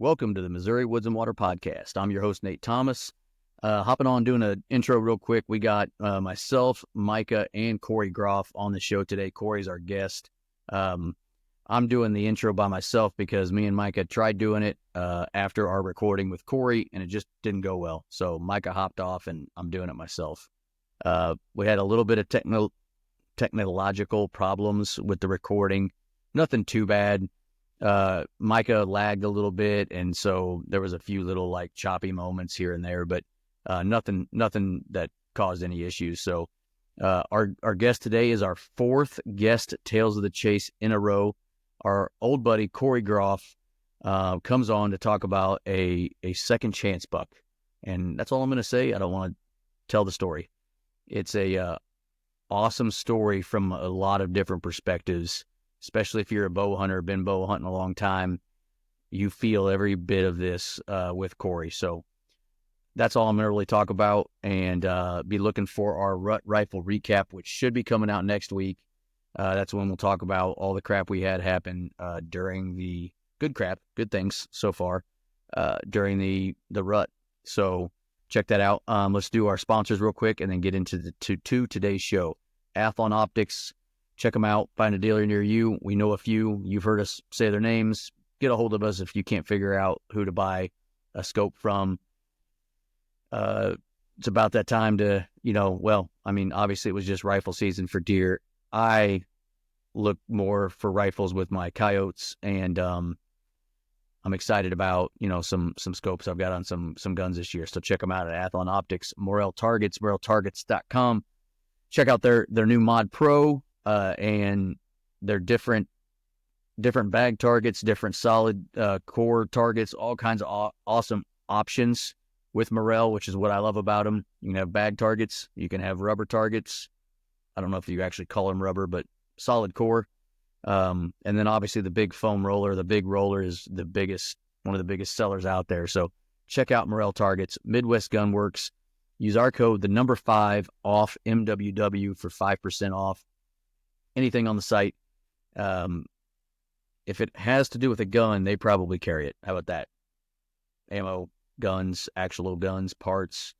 Welcome to the Missouri Woods and Water Podcast. I'm your host, Nate Thomas. Hopping on, doing an intro real quick. We got myself, Micah, and Corey Groff on the show today. Corey's our guest. I'm doing the intro by myself because me and Micah tried doing it after our recording with Corey, and it just didn't go well. So Micah hopped off, and I'm doing it myself. We had a little bit of technological problems with the recording. Nothing too bad. Micah lagged a little bit, and so there was a few little like choppy moments here and there, but nothing that caused any issues. So our guest today is our fourth guest Tales of the Chase in a row. Our old buddy Corey Groff comes on to talk about a second chance buck, and that's all I'm going to say. I don't want to tell the story. It's a awesome story from a lot of different perspectives. Especially if you're a bow hunter, been bow hunting a long time, you feel every bit of this with Corey. So that's all I'm going to really talk about, and be looking for our rut rifle recap, which should be coming out next week. That's when we'll talk about all the crap we had happen during the good things so far during the rut. So check that out. Let's do our sponsors real quick and then get into today's show. Athlon Optics. Check them out. Find a dealer near you. We know a few. You've heard us say their names. Get a hold of us if you can't figure out who to buy a scope from. It's about that time to, obviously it was just rifle season for deer. I look more for rifles with my coyotes, and I'm excited about, some scopes I've got on some guns this year. So check them out at Athlon Optics. Morel Targets, moreltargets.com. Check out their new Mod Pro. And they're different bag targets, different solid core targets, all kinds of awesome options with Morel, which is what I love about them. You can have bag targets, you can have rubber targets. I don't know if you actually call them rubber, but solid core. And then obviously the big foam roller. The big roller is one of the biggest sellers out there. So check out Morel Targets, Midwest Gunworks. Use our code, the number 5 off MWW for 5% off. Anything on the site. If it has to do with a gun, they probably carry it. How about that? Ammo, guns, actual guns, parts.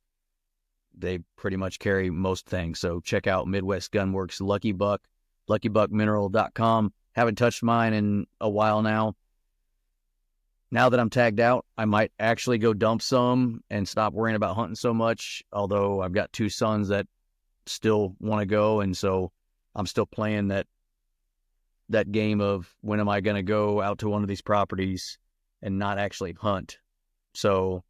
They pretty much carry most things. So check out Midwest Gunworks, Lucky Buck, luckybuckmineral.com. Haven't touched mine in a while now. Now that I'm tagged out, I might actually go dump some and stop worrying about hunting so much. Although I've got 2 sons that still want to go, and so I'm still playing that game of when am I going to go out to one of these properties and not actually hunt. So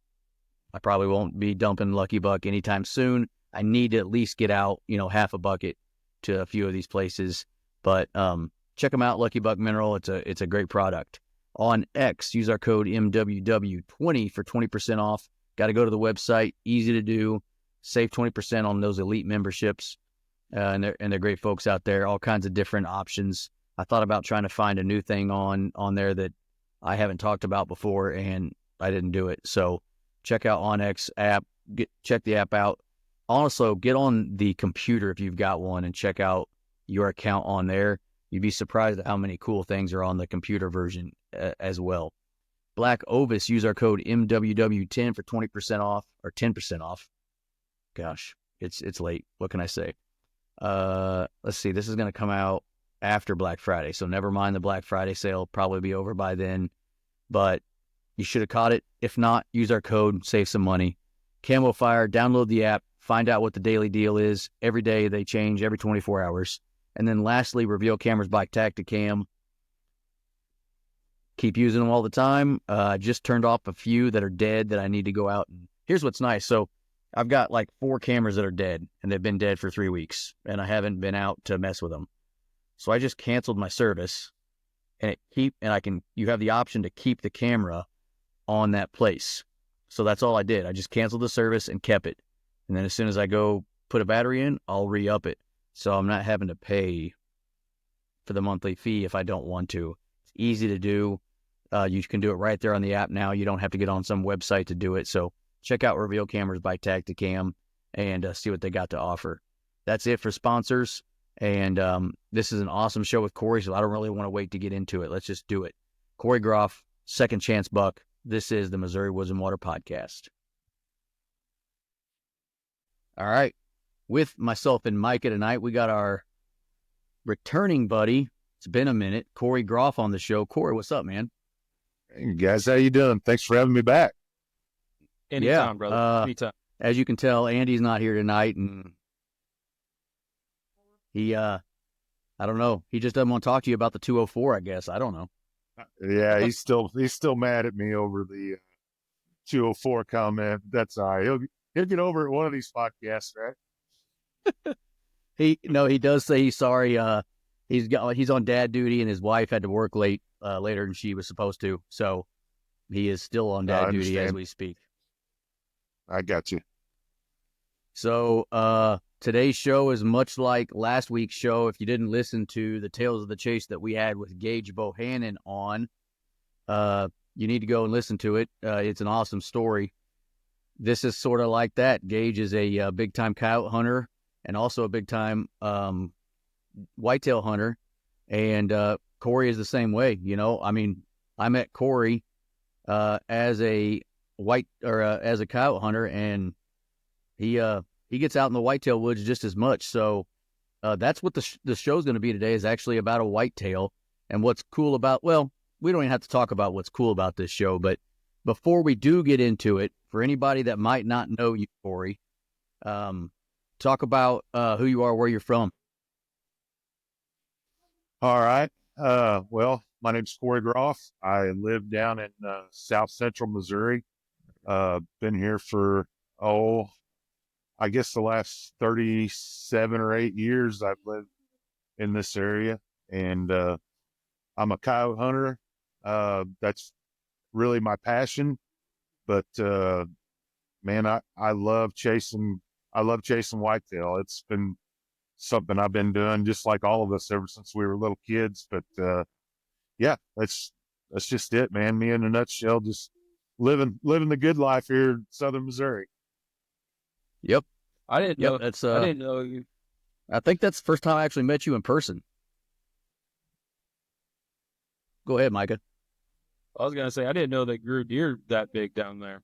I probably won't be dumping Lucky Buck anytime soon. I need to at least get out, half a bucket to a few of these places. But check them out, Lucky Buck Mineral. It's a great product. On X, use our code MWW20 for 20% off. Got to go to the website. Easy to do. Save 20% on those elite memberships. And they're great folks out there, all kinds of different options. I thought about trying to find a new thing on there that I haven't talked about before, and I didn't do it. So check out OnX app, check the app out. Also, get on the computer if you've got one and check out your account on there. You'd be surprised at how many cool things are on the computer version as well. Black Ovis, use our code MWW10 for 20% off, or 10% off. Gosh, it's late. What can I say? Let's see, this is going to come out after Black Friday, so never mind the Black Friday sale, probably be over by then, but you should have caught it. If not, use our code, save some money. Camo Fire, download the app, find out what the daily deal is. Every day they change, every 24 hours. And then lastly, Reveal Cameras by Tacticam. Keep using them all the time. Just turned off a few that are dead that I need to go out. And here's what's nice. So I've got like 4 cameras that are dead, and they've been dead for 3 weeks, and I haven't been out to mess with them. So I just canceled my service, and you have the option to keep the camera on that place. So that's all I did. I just canceled the service and kept it. And then as soon as I go put a battery in, I'll re-up it. So I'm not having to pay for the monthly fee if I don't want to. It's easy to do. You can do it right there on the app now. You don't have to get on some website to do it. So check out Reveal Cameras by Tacticam and see what they got to offer. That's it for sponsors. And this is an awesome show with Corey, so I don't really want to wait to get into it. Let's just do it. Corey Groff, second chance buck. This is the Missouri Woods and Water Podcast. All right. With myself and Micah tonight, we got our returning buddy. It's been a minute. Corey Groff on the show. Corey, what's up, man? Hey guys, how you doing? Thanks for having me back. Anytime, brother. Anytime. As you can tell, Andy's not here tonight, and he, I don't know. He just doesn't want to talk to you about the 204, I guess. I don't know. Yeah, he's still mad at me over the 204 comment. That's all right. He'll get over it one of these podcasts, right? He does say he's sorry. He's on dad duty, and his wife had to work later than she was supposed to. So he is still on dad duty as we speak. I got you. So today's show is much like last week's show. If you didn't listen to the Tales of the Chase that we had with Gage Bohannon on, you need to go and listen to it. It's an awesome story. This is sort of like that. Gage is a big-time coyote hunter and also a big-time whitetail hunter. And Corey is the same way. You know, I mean, I met Corey as a as a coyote hunter, and he gets out in the whitetail woods just as much. So that's what the show's going to be today, is actually about a whitetail. And what's cool about, well, we don't even have to talk about what's cool about this show, but before we do get into it, for anybody that might not know you, Corey, talk about who you are, where you're from. All right. Well, my name's Corey Groff. I live down in South Central Missouri. Been here for, I guess the last 37 or 8 years I've lived in this area, and I'm a coyote hunter. That's really my passion, but man, I love chasing whitetail. It's been something I've been doing just like all of us ever since we were little kids. But yeah, that's just it, man. Me in a nutshell, just living the good life here in Southern Missouri. Yep. I didn't know. I didn't know you. I think that's the first time I actually met you in person. Go ahead, Micah. I was gonna say I didn't know they grew deer that big down there.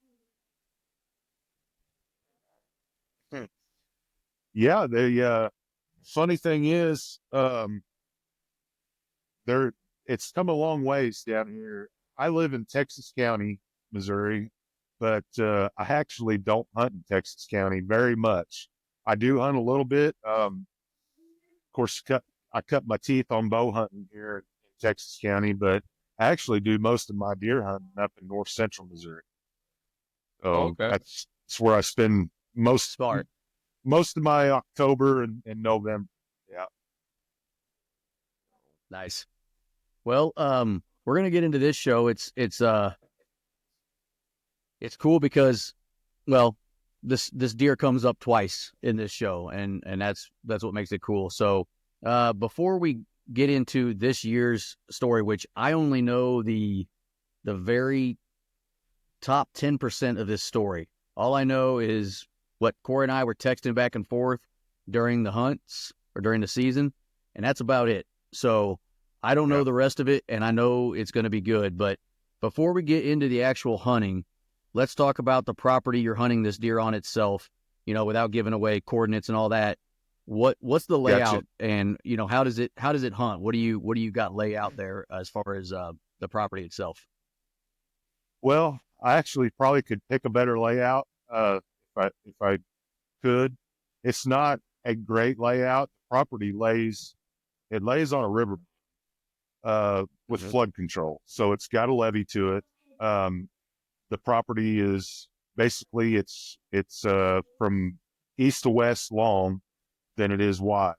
Yeah, the funny thing is, it's come a long ways down here. I live in Texas County, Missouri, but I actually don't hunt in Texas County very much. I do hunt a little bit. Of course, I cut my teeth on bow hunting here in Texas County, but I actually do most of my deer hunting up in North Central Missouri. So Okay. That's where I spend most of my October and November. Yeah. Nice. Well, we're gonna get into this show. It's cool because, well, this deer comes up twice in this show, and that's what makes it cool. So before we get into this year's story, which I only know the very top 10% of this story. All I know is what Corey and I were texting back and forth during the hunts or during the season, and that's about it. So I don't know the rest of it, and I know it's going to be good. But before we get into the actual hunting, let's talk about the property you're hunting this deer on itself, you know, without giving away coordinates and all that. What's the layout? Gotcha. And, you know, how does it hunt? What do you got laid out there as far as the property itself? Well, I actually probably could pick a better layout if I could. It's not a great layout. The property lays on a river with flood control, so it's got a levee to it. The property is basically it's from east to west long than it is wide.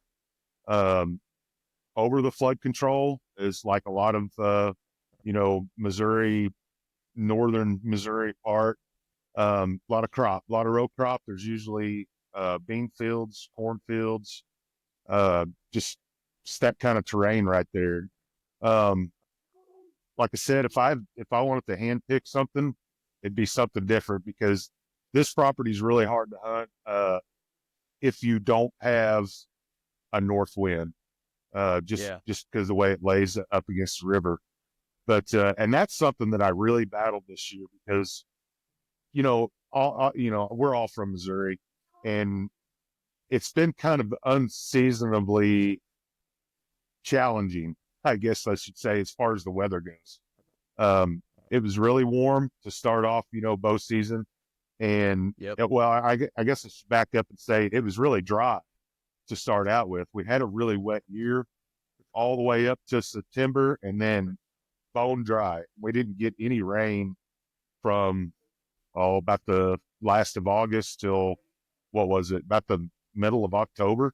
Over the flood control is like a lot of Missouri, northern Missouri part. A lot of row crop. There's usually bean fields, corn fields, just that kind of terrain right there. Like I said, if I wanted to hand pick something, it'd be something different, because this property is really hard to hunt if you don't have a north wind, just because the way it lays up against the river. But and that's something that I really battled this year because, we're all from Missouri, and it's been kind of unseasonably challenging, I guess I should say, as far as the weather goes. It was really warm to start off, bow season. And Yep. I guess I should back up and say it was really dry to start out with. We had a really wet year all the way up to September, and then bone dry. We didn't get any rain from about the last of August till what was it? About the middle of October.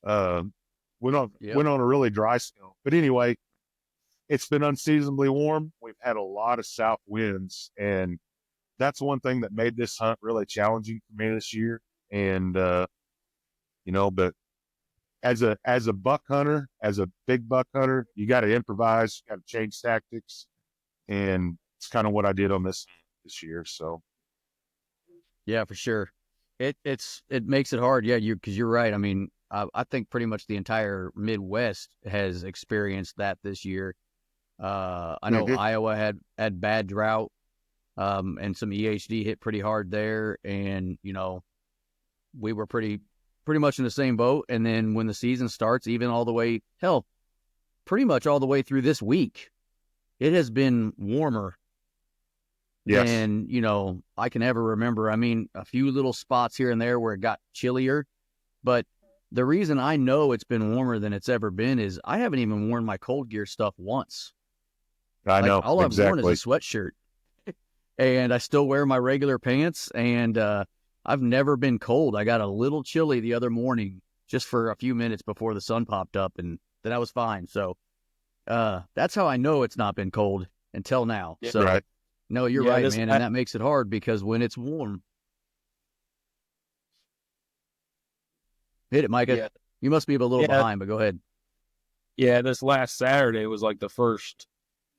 Uh, went on a really dry spell. But anyway, it's been unseasonably warm. We've had a lot of south winds, and that's one thing that made this hunt really challenging for me this year. And but as a buck hunter, as a big buck hunter, you got to improvise, you got to change tactics, and it's kind of what I did on this year. So Yeah, for sure. It makes it hard. Yeah, because you're right. I mean, I think pretty much the entire Midwest has experienced that this year. I know Iowa had bad drought, and some EHD hit pretty hard there, and we were pretty much in the same boat. And then when the season starts, even all the way, hell, pretty much all the way through this week, it has been warmer than I can ever remember. I mean, a few little spots here and there where it got chillier, but the reason I know it's been warmer than it's ever been is I haven't even worn my cold gear stuff once. I know all exactly. I've worn is a sweatshirt, and I still wear my regular pants, and I've never been cold. I got a little chilly the other morning just for a few minutes before the sun popped up, and then I was fine. So that's how I know it's not been cold until now. Yeah. So Right. no, you're right, man, and that makes it hard because when it's warm. Hit it, Micah. Yeah. You must be a little behind, but go ahead. Yeah, this last Saturday was like the first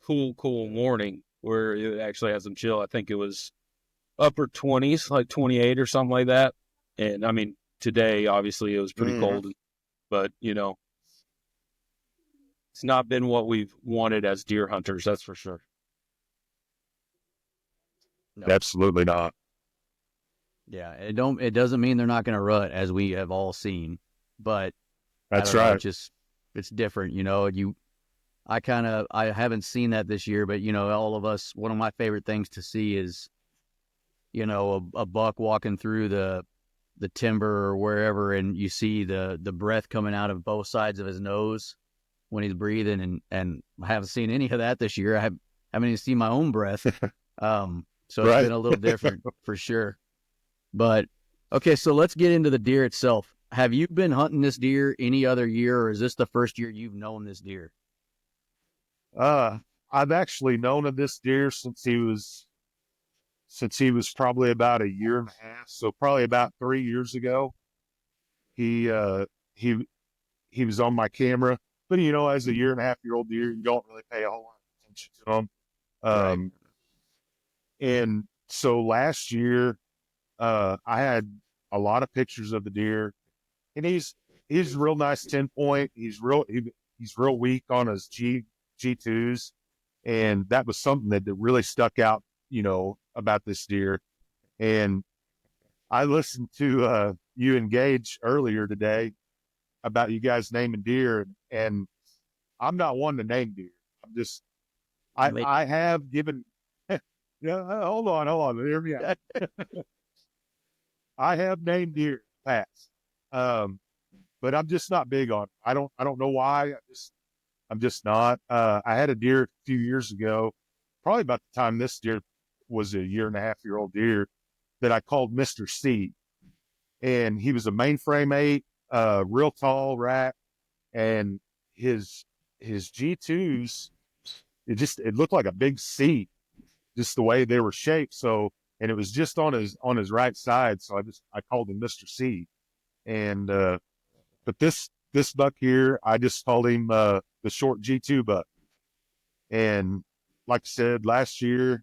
cool morning where it actually had some chill. I think it was upper 20s, like 28 or something like that. And I mean, today, obviously, it was pretty cold, but it's not been what we've wanted as deer hunters, that's for sure. No. Absolutely not. Yeah, it doesn't mean they're not going to rut, as we have all seen, but That's I don't know, right. it's different, I haven't seen that this year, but all of us, one of my favorite things to see is a buck walking through the timber or wherever, and you see the breath coming out of both sides of his nose when he's breathing, and I haven't seen any of that this year. I haven't even seen my own breath. So it's been a little different for sure. But okay, so let's get into the deer itself. Have you been hunting this deer any other year, or is this the first year you've known this deer? I've actually known of this deer since he was probably about a year and a half. So probably about 3 years ago. He he was on my camera, but as a year and a half year old deer, you don't really pay a whole lot of attention to him. Right. And so last year, I had a lot of pictures of the deer, and he's a real nice 10-point. He's real weak on his G2s, and that was something that really stuck out, about this deer. And I listened to you engage earlier today about you guys naming deer, and I'm not one to name deer. I'm just I have given. Yeah, hold on, hear me out. I have named deer in the past, but I'm just not big on it. I don't know why. I'm just not. I had a deer a few years ago, probably about the time this deer was a year and a half year old deer, that I called Mr. C. And he was a mainframe 8, real tall rack, and his G2s, it looked like a big C, just the way they were shaped. So, and it was just on his right side. So I called him Mr. C. And but this buck here, I just called him the short G2 buck. And like I said, last year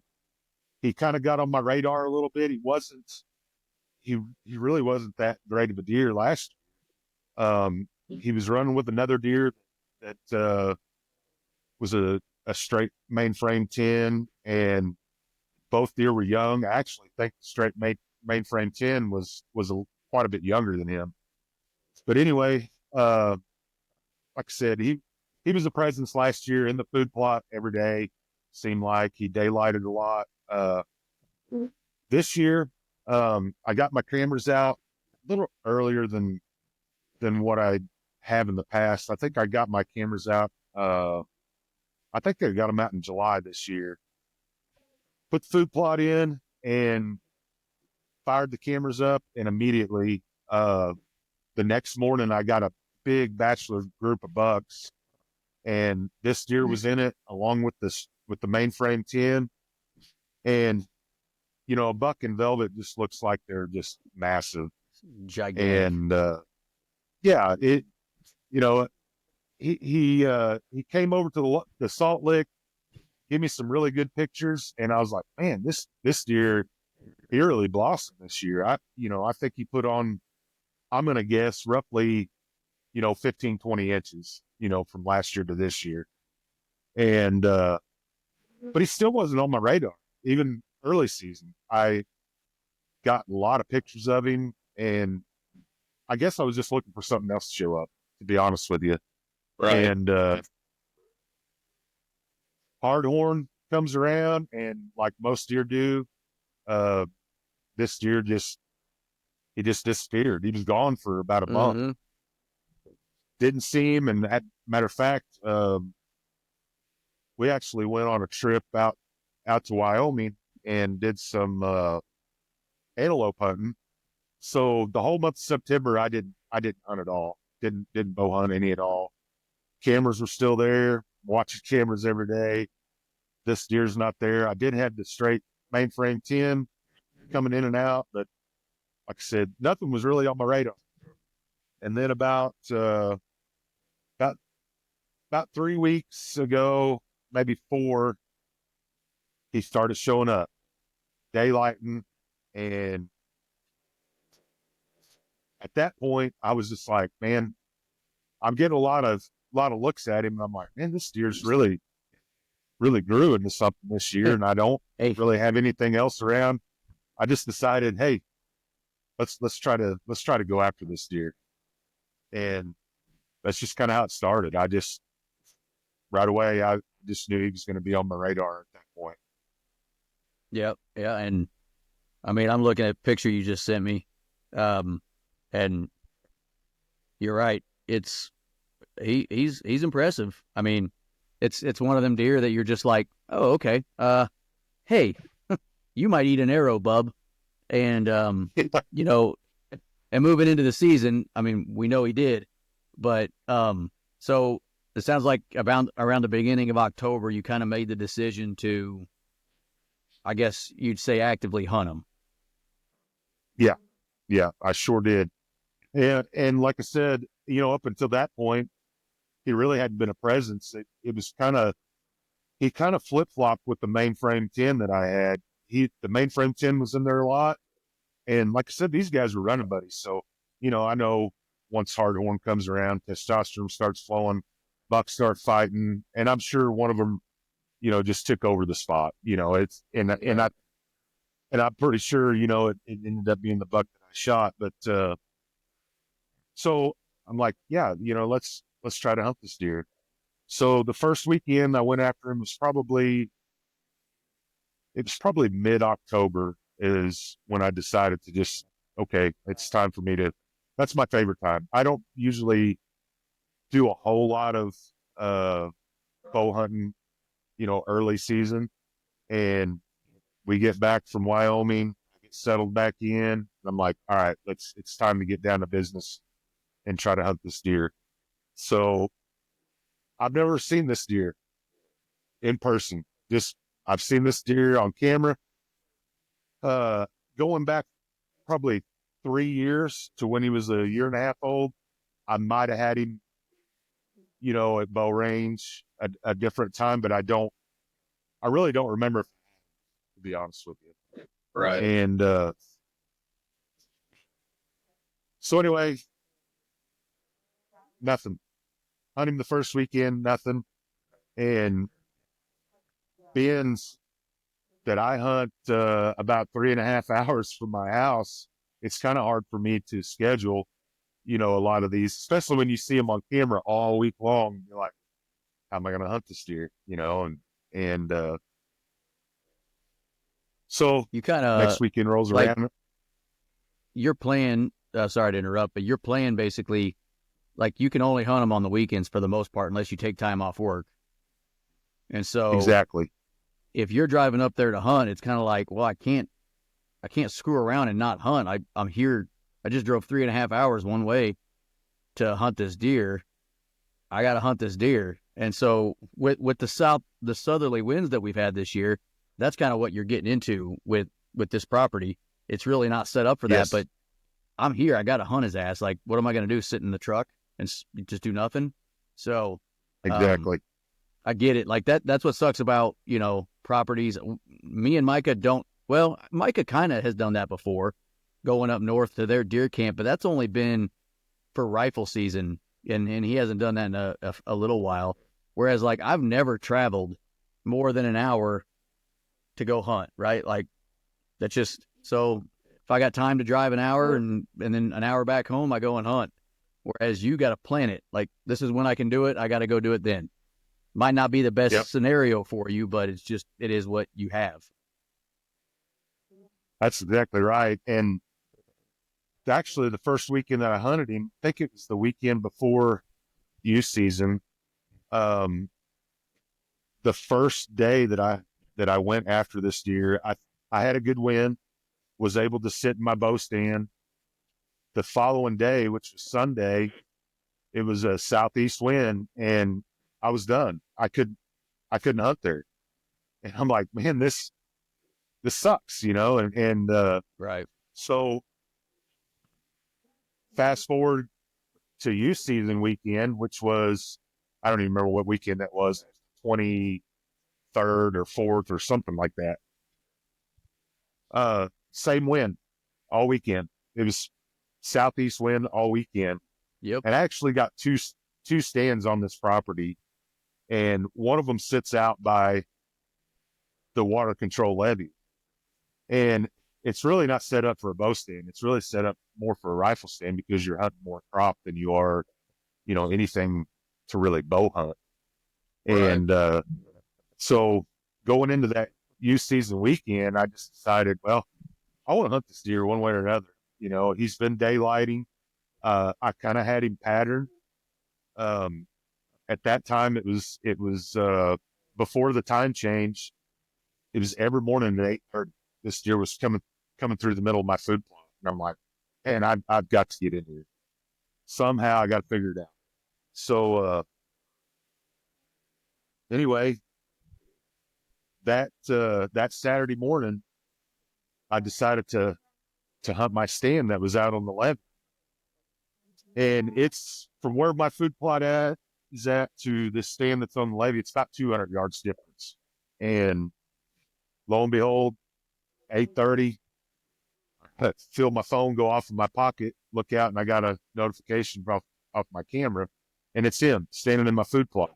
he kind of got on my radar a little bit. He really wasn't that great of a deer last year. He was running with another deer that was a a straight mainframe 10, and both deer were young. I actually think the straight mainframe 10 was quite a bit younger than him. But anyway, like I said, he was a presence last year in the food plot every day. Seemed like he daylighted a lot. This year, I got my cameras out a little earlier than what I have in the past. I think I got my cameras out. I think I got them out in July this year. Put the food plot in and fired the cameras up, and immediately the next morning I got a big bachelor group of bucks, and this deer was in it along with the mainframe 10. And you know, a buck in velvet just looks like they're just massive, Gigantic. and yeah, it, you know, he came over to the Salt Lick, give me some really good pictures, and I was like, man, this deer, he really blossomed this year. I think he put on, I'm gonna guess roughly, 15, 20 inches, from last year to this year, and but he still wasn't on my radar even early season. I got a lot of pictures of him, and I guess I was just looking for something else to show up, to be honest with you. Right. And Hardhorn comes around, and like most deer do, this deer he just disappeared. He was gone for about a month. Mm-hmm. Didn't see him, and matter of fact, we actually went on a trip out to Wyoming and did some antelope hunting. So the whole month of September, I didn't hunt at all. Didn't bow hunt any at all. Cameras were still there. Watching cameras every day. This deer's not there. I did have the straight mainframe 10 coming in and out, but like I said, nothing was really on my radar. And then about 3 weeks ago, maybe 4, he started showing up, daylighting, and at that point, I was just like, man, I'm getting a lot of looks at him, and I'm like, man, this deer's really grew into something this year, and I don't really have anything else around. I just decided, hey, let's try to go after this deer, and that's just kind of how it started. Right away, I just knew he was going to be on my radar at that point. Yep. Yeah. And I mean, I'm looking at a picture you just sent me. And you're right. He's impressive. I mean, it's one of them deer that you're just like, oh, okay. Hey, you might eat an arrow, bub. And, and moving into the season, I mean, we know he did, but, so it sounds like around the beginning of October, you kind of made the decision to, I guess you'd say, actively hunt him. Yeah, I sure did. And like I said, up until that point, he really hadn't been a presence. It was he kind of flip flopped with the mainframe 10 that I had. The mainframe 10 was in there a lot. And like I said, these guys were running buddies. So, I know once Hardhorn comes around, testosterone starts flowing, bucks start fighting. And I'm sure one of them, just took over the spot, and I'm pretty sure, it ended up being the buck that I shot. But, so I'm like, yeah, let's try to hunt this deer. So the first weekend I went after him was probably mid-October is when I decided to just, okay, it's time for me that's my favorite time. I don't usually do a whole lot of bow hunting, early season. And we get back from Wyoming, I get settled back in, and I'm like, all right, it's time to get down to business and try to hunt this deer. So I've never seen this deer in person. I've seen this deer on camera. Going back probably 3 years to when he was a year and a half old, I might have had him, at bow range a different time, but I really don't remember, to be honest with you. Right. And so anyway, nothing. Hunt him the first weekend, nothing. And bins that I hunt about 3.5 hours from my house, it's kind of hard for me to schedule, a lot of these, especially when you see them on camera all week long. You're like, how am I going to hunt this deer? And so You kind next of weekend rolls like around. your plan. Sorry to interrupt, but your plan basically, like you can only hunt them on the weekends for the most part, unless you take time off work. And so Exactly. if you're driving up there to hunt, it's kind of like, well, I can't screw around and not hunt. I'm here. I just drove 3.5 hours one way to hunt this deer. I got to hunt this deer. And so with the southerly winds that we've had this year, that's kind of what you're getting into with this property. It's really not set up for that, Yes. but I'm here. I got to hunt his ass. Like, what am I going to do? Sit in the truck and just do nothing? So, Exactly. I get it. Like that's what sucks about, properties. Me and Micah don't, well, Micah kind of has done that before, going up north to their deer camp, but that's only been for rifle season. And he hasn't done that in a little while. Whereas like I've never traveled more than an hour to go hunt, right? Like that's just, so if I got time to drive an hour and then an hour back home, I go and hunt. Whereas you got to plan it. Like this is when I can do it. I got to go do it then. Might not be the best Yep. scenario for you, but it is what you have. That's exactly right. And actually, the first weekend that I hunted him, I think it was the weekend before youth season. The first day that I went after this deer, I had a good wind, was able to sit in my bow stand. The following day, which was Sunday, it was a southeast wind, and I was done. I couldn't hunt there, and I'm like, man, this sucks, and Right. so fast forward to youth season weekend, which was, I don't even remember what weekend that was, 23rd or 4th or something like that. Same wind all weekend. It was southeast wind all weekend. Yep. And I actually got two stands on this property, and one of them sits out by the water control levee. And it's really not set up for a bow stand. It's really set up more for a rifle stand because you're hunting more crop than you are, anything to really bow hunt. Right. And so going into that youth season weekend, I just decided, well, I want to hunt this deer one way or another. He's been daylighting. I kind of had him patterned. At that time, it was before the time change. It was every morning at 8:30. This deer was coming through the middle of my food plot, and I'm like, man, I've got to get in here somehow. I got to figure it out. So anyway, that Saturday morning, I decided to hunt my stand that was out on the levee, and it's from where my food plot is at to the stand that's on the levee. It's about 200 yards difference, and lo and behold, 8:30, I feel my phone go off in my pocket, look out, and I got a notification off my camera, and it's him standing in my food plot.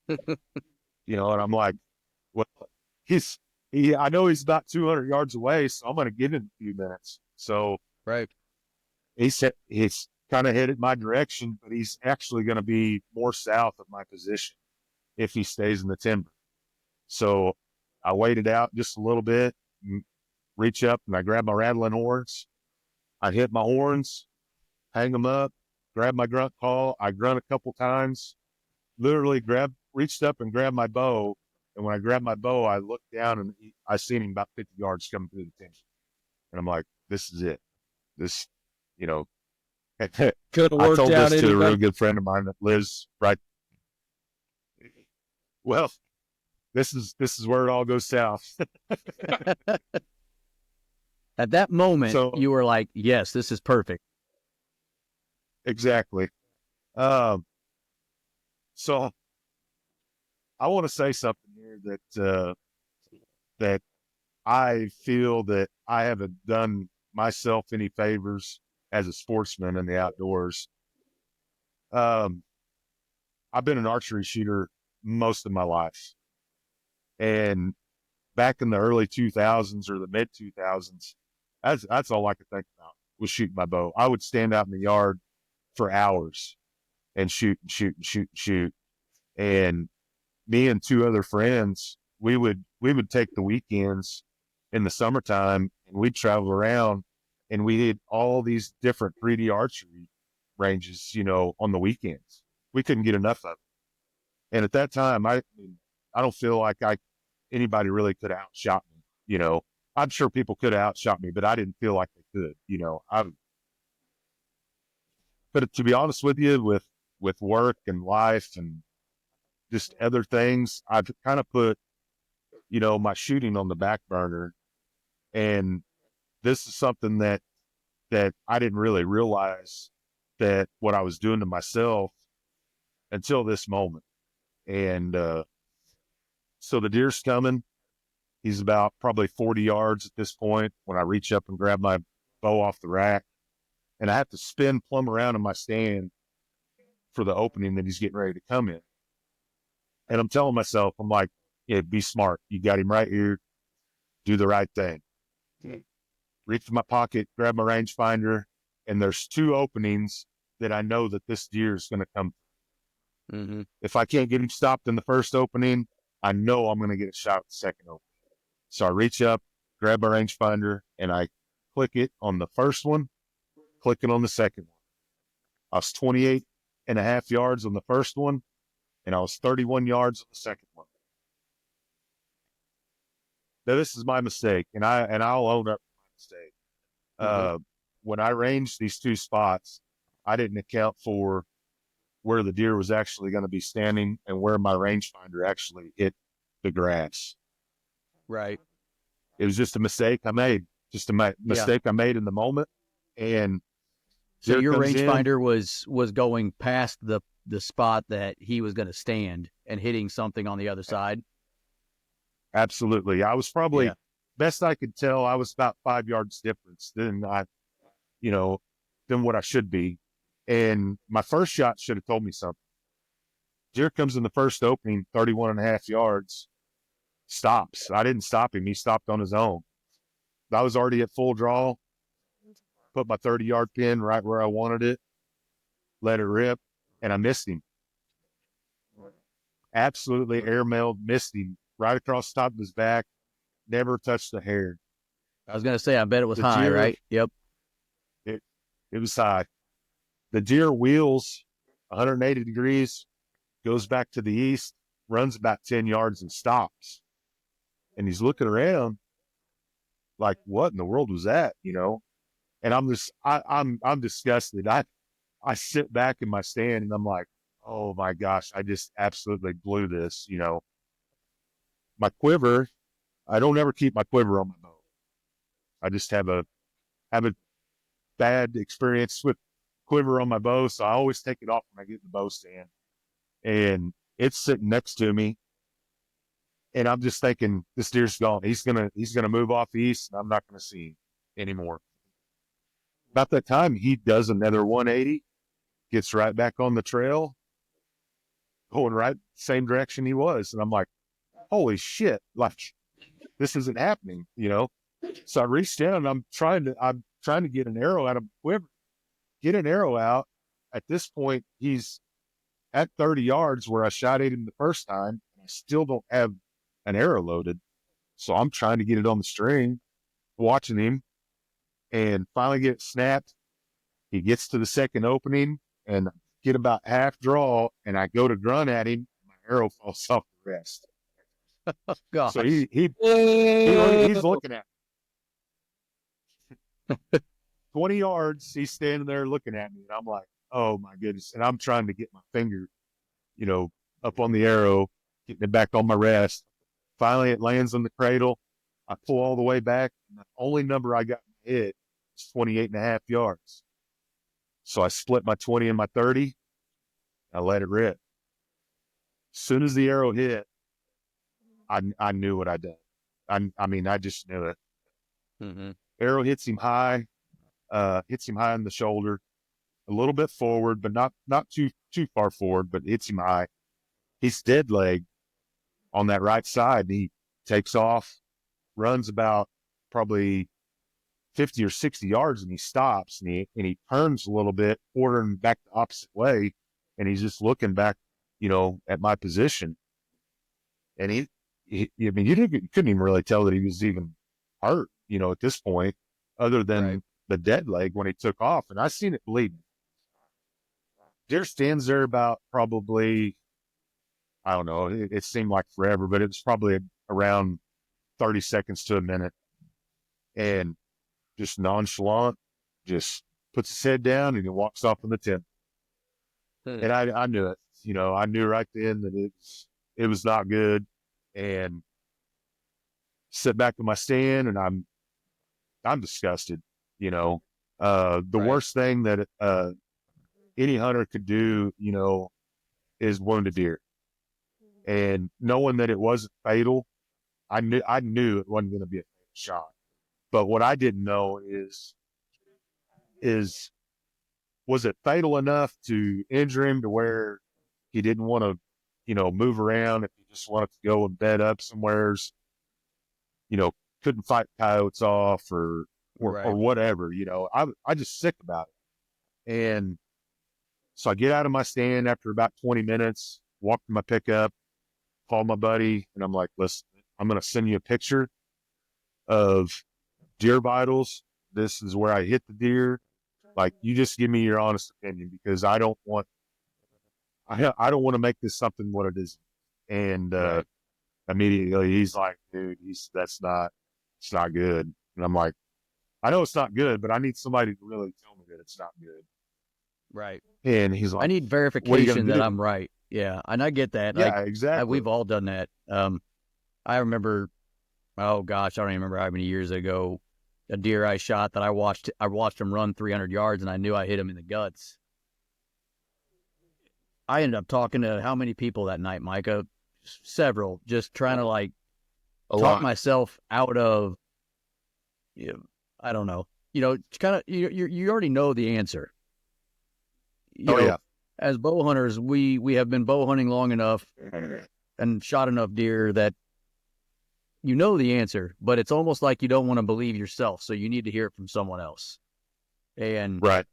And I'm like, well, I know he's about 200 yards away, so I'm going to give him a few minutes. So Right. he's kind of headed my direction, but he's actually going to be more south of my position if he stays in the timber. So I waited out just a little bit, and reach up, and I grab my rattling horns. I hit my horns, hang them up, grab my grunt call. I grunt a couple times, literally reached up and grabbed my bow. And when I grabbed my bow, I looked down and I seen him about 50 yards coming through the timber. And I'm like, this is it. This, I Could have worked told out this to any a real better. good friend of mine that lives right. Well, this is where it all goes south. At that moment, So you were like, yes, this is perfect. exactly. So I want to say something here that I feel that I haven't done myself any favors as a sportsman in the outdoors. I've been an archery shooter most of my life. And back in the early 2000s or the mid 2000s, that's all I could think about was shooting my bow. I would stand out in the yard for hours and shoot and shoot and shoot and shoot. And me and two other friends, we would take the weekends in the summertime and we'd travel around and we did all these different 3D archery ranges, on the weekends. We couldn't get enough of it. And at that time, I don't feel like anybody really could have outshot me. I'm sure people could have outshot me, but I didn't feel like they could. But to be honest with you, with work and life and just other things, I've kind of put, my shooting on the back burner. And this is something that I didn't really realize that what I was doing to myself until this moment. And so the deer's coming. He's about probably 40 yards at this point when I reach up and grab my bow off the rack. And I have to spin plumb around in my stand for the opening that he's getting ready to come in. And I'm telling myself, I'm like, yeah, be smart. You got him right here. Do the right thing. Reach in my pocket, grab my rangefinder, and there's two openings that I know that this deer is going to come. Mm-hmm. If I can't get him stopped in the first opening, I know I'm going to get a shot at the second opening. So I reach up, grab my rangefinder, and I click it on the first one, click it on the second one. I was 28 and a half yards on the first one, and I was 31 yards on the second one. Now, this is my mistake, and I'll own up to my mistake. Mm-hmm. When I ranged these two spots, I didn't account for where the deer was actually going to be standing and where my rangefinder actually hit the grass. Right. It was just a mistake I made, mistake I made in the moment. And so your rangefinder was going past the spot that he was going to stand and hitting something on the other side. Absolutely. I was probably, best I could tell, I was about 5 yards difference than than what I should be. And my first shot should have told me something. Deer comes in the first opening, 31 and a half yards, stops. I didn't stop him. He stopped on his own. I was already at full draw, put my 30-yard pin right where I wanted it, let it rip, and I missed him. Absolutely airmailed, missed him right across the top of his back, never touched the hair. I was going to say, I bet it was high, right? Yep. It was high. The deer wheels 180 degrees, goes back to the east, runs about 10 yards and stops. And he's looking around like, what in the world was that? And I'm disgusted. I sit back in my stand and I'm like, oh my gosh, I just absolutely blew this. My quiver, I don't ever keep my quiver on my bow. I just have a bad experience with quiver on my bow, so I always take it off when I get in the bow stand. And it's sitting next to me, and I'm just thinking, this deer's gone. He's gonna move off east, and I'm not gonna see him anymore. About that time, he does another 180, gets right back on the trail, going right same direction he was, and I'm like, holy shit! Like, this isn't happening, So I reached down and I'm trying to get an arrow out of the quiver, get an arrow out. At this point, he's at 30 yards where I shot at him the first time. I still don't have an arrow loaded. So I'm trying to get it on the string, watching him, and finally get it snapped. He gets to the second opening and get about half draw, and I go to grunt at him. My arrow falls off the rest. Oh, gosh. So he's looking at me. 20 yards, he's standing there looking at me, and I'm like, oh my goodness. And I'm trying to get my finger, up on the arrow, getting it back on my rest. Finally, it lands on the cradle. I pull all the way back, and the only number I got in my head is 28 and a half yards. So I split my 20 and my 30. I let it rip. As soon as the arrow hit, I knew what I done. I just knew it. Mm-hmm. Arrow hits him high in the shoulder, a little bit forward, but not too far forward, but hits him high. He's dead leg. on that right side. And he takes off, runs about probably 50 or 60 yards, and he stops, and he turns a little bit, quartering back the opposite way, and he's just looking back, at my position. And I mean, you couldn't even really tell that he was even hurt, at this point, other than Right. the dead leg when he took off. And I seen it bleed. Deer stands there about probably, I don't know, it seemed like forever, but it was probably around 30 seconds to a minute. And just nonchalant, just puts his head down and he walks off in the tent. And I knew it, I knew right then that it was not good. And sit back in my stand, and I'm disgusted. The Right. worst thing that any hunter could do, is wound a deer. And knowing that it wasn't fatal, I knew it wasn't going to be a fatal shot. But what I didn't know is was it fatal enough to injure him to where he didn't want to, move around, if he just wanted to go and bed up somewheres, couldn't fight coyotes off or Right. whatever, I just sick about it. And so I get out of my stand after about 20 minutes, walk to my pickup, call my buddy, and I'm like, listen, I'm going to send you a picture of deer vitals. This is where I hit the deer. Like, you just give me your honest opinion, because I don't want to make this something what it is. And Right. immediately he's like, dude, it's not good. And I'm like, I know it's not good, but I need somebody to really tell me that it's not good. Right. And he's like, I need what are you verification going to that do? I'm right. Yeah. And I get that. Yeah, exactly. We've all done that. I remember, oh gosh, I don't even remember how many years ago, a deer I shot that I watched him run 300 yards, and I knew I hit him in the guts. I ended up talking to how many people that night, Micah? Several, just trying to talk myself out of, I don't know, kind of, you already know the answer. Yeah. As bow hunters, we have been bow hunting long enough and shot enough deer that you know the answer, but it's almost like you don't want to believe yourself, so you need to hear it from someone else. And right.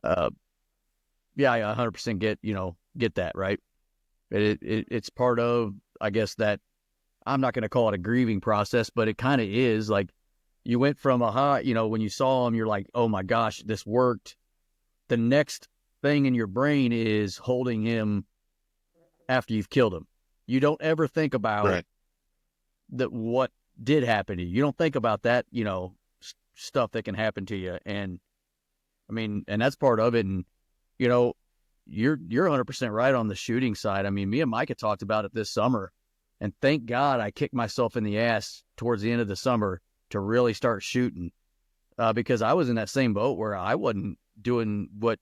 Yeah, I 100% get that, right? It's part of, I guess, that I'm not going to call it a grieving process, but it kind of is. Like, you went from a high, when you saw him, you're like, oh my gosh, this worked. The next thing in your brain is holding him after you've killed him. You don't ever think about what did happen to you. You don't think about that, stuff that can happen to you. And I mean, and that's part of it. And, you're 100% right on the shooting side. I mean, me and Micah talked about it this summer, and thank God I kicked myself in the ass towards the end of the summer to really start shooting, because I was in that same boat where I wasn't doing what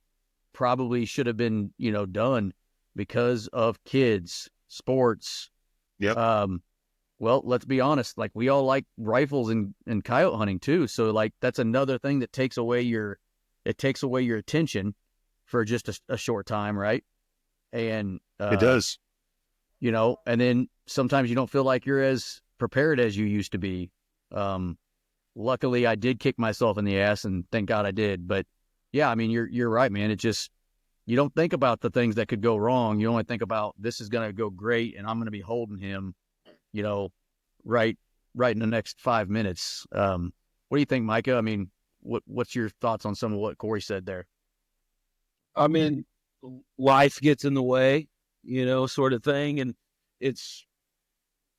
probably should have been, done because of kids, sports. Yep. Well, let's be honest, like, we all like rifles and coyote hunting too. So like, that's another thing that takes away your attention for just a short time. Right. And, it does, and then sometimes you don't feel like you're as prepared as you used to be. Luckily I did kick myself in the ass, and thank God I did. But yeah, I mean, you're right, man. It just, you don't think about the things that could go wrong. You only think about, this is going to go great, and I'm going to be holding him, right in the next 5 minutes. What do you think, Micah? I mean, what's your thoughts on some of what Corey said there? I mean, life gets in the way, sort of thing. And it's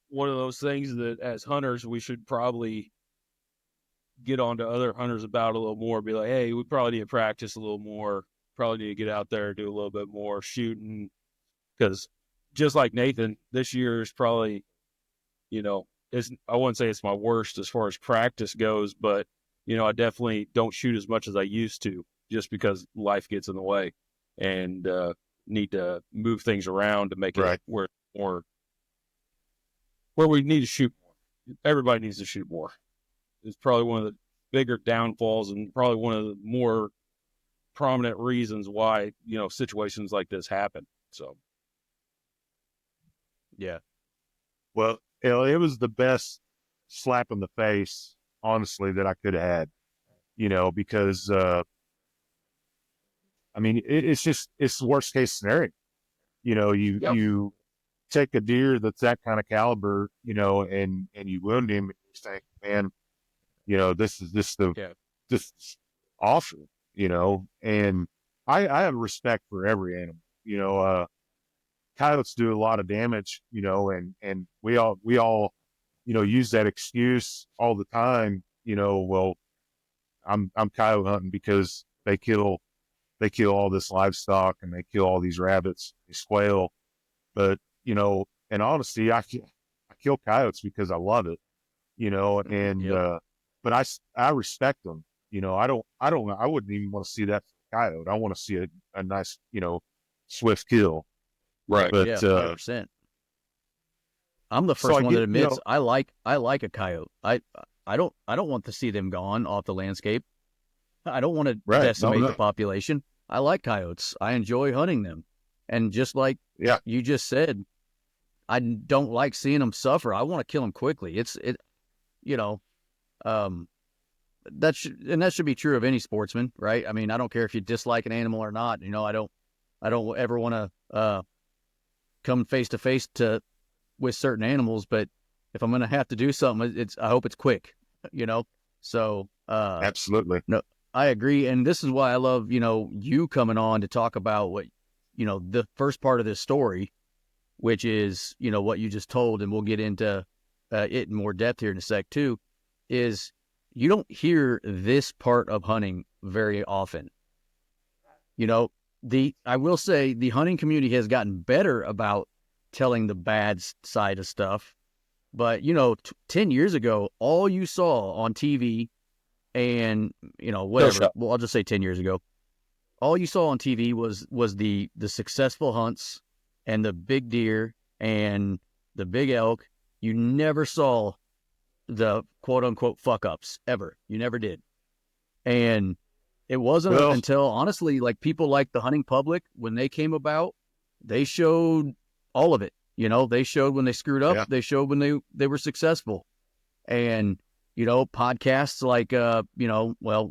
one of those things that as hunters, we should probably get on to other hunters about a little more, be like, hey, we probably need to practice a little more, probably need to get out there, do a little bit more shooting. Because just like Nathan, this year is probably, I wouldn't say it's my worst as far as practice goes, but, I definitely don't shoot as much as I used to, just because life gets in the way, and need to move things around to make it where we need to shoot more. Everybody needs to shoot more. It's probably one of the bigger downfalls, and probably one of the more prominent reasons why, situations like this happen. So. Yeah. Well, it was the best slap in the face, honestly, that I could have had, because, I mean, it's the worst case scenario. Yep. You take a deer that's that kind of caliber, and you wound him, and you think, man, this is Yeah. this is awful, and I have respect for every animal, coyotes do a lot of damage, and we all, use that excuse all the time, well, I'm coyote hunting because they kill all this livestock and they kill all these rabbits, these quail. But, in honesty, I kill coyotes because I love it, and, Yep. but I respect them. I wouldn't even want to see that coyote. I want to see a nice, swift kill. Right. Yeah. But, 100%. I'm the so first I one that get, admits I like a coyote. I don't want to see them gone off the landscape. I don't want to right. No, decimate the no. population. I like coyotes. I enjoy hunting them. And just like Yeah. you just said, I don't like seeing them suffer. I want to kill them quickly. You know, um, that should be true of any sportsman, right? I mean, I don't care if you dislike an animal or not. I don't ever want to come face to face with certain animals, but if I'm going to have to do something, I hope it's quick, you know? So, Absolutely. no, I agree. And this is why I love, you coming on to talk about what, the first part of this story, which is, what you just told, and we'll get into it in more depth here in a sec too, is you don't hear this part of hunting very often. I will say the hunting community has gotten better about telling the bad side of stuff. But, 10 years ago, all you saw on TV and, Kill whatever, shot. well, I'll just say 10 years ago, all you saw on TV was the successful hunts and the big deer and the big elk. You never saw the quote unquote fuck ups ever. You never did. And it wasn't Well, until honestly, like people like the hunting public, when they came about, they showed all of it. They showed when they screwed up, yeah. they showed when they were successful. And, podcasts like,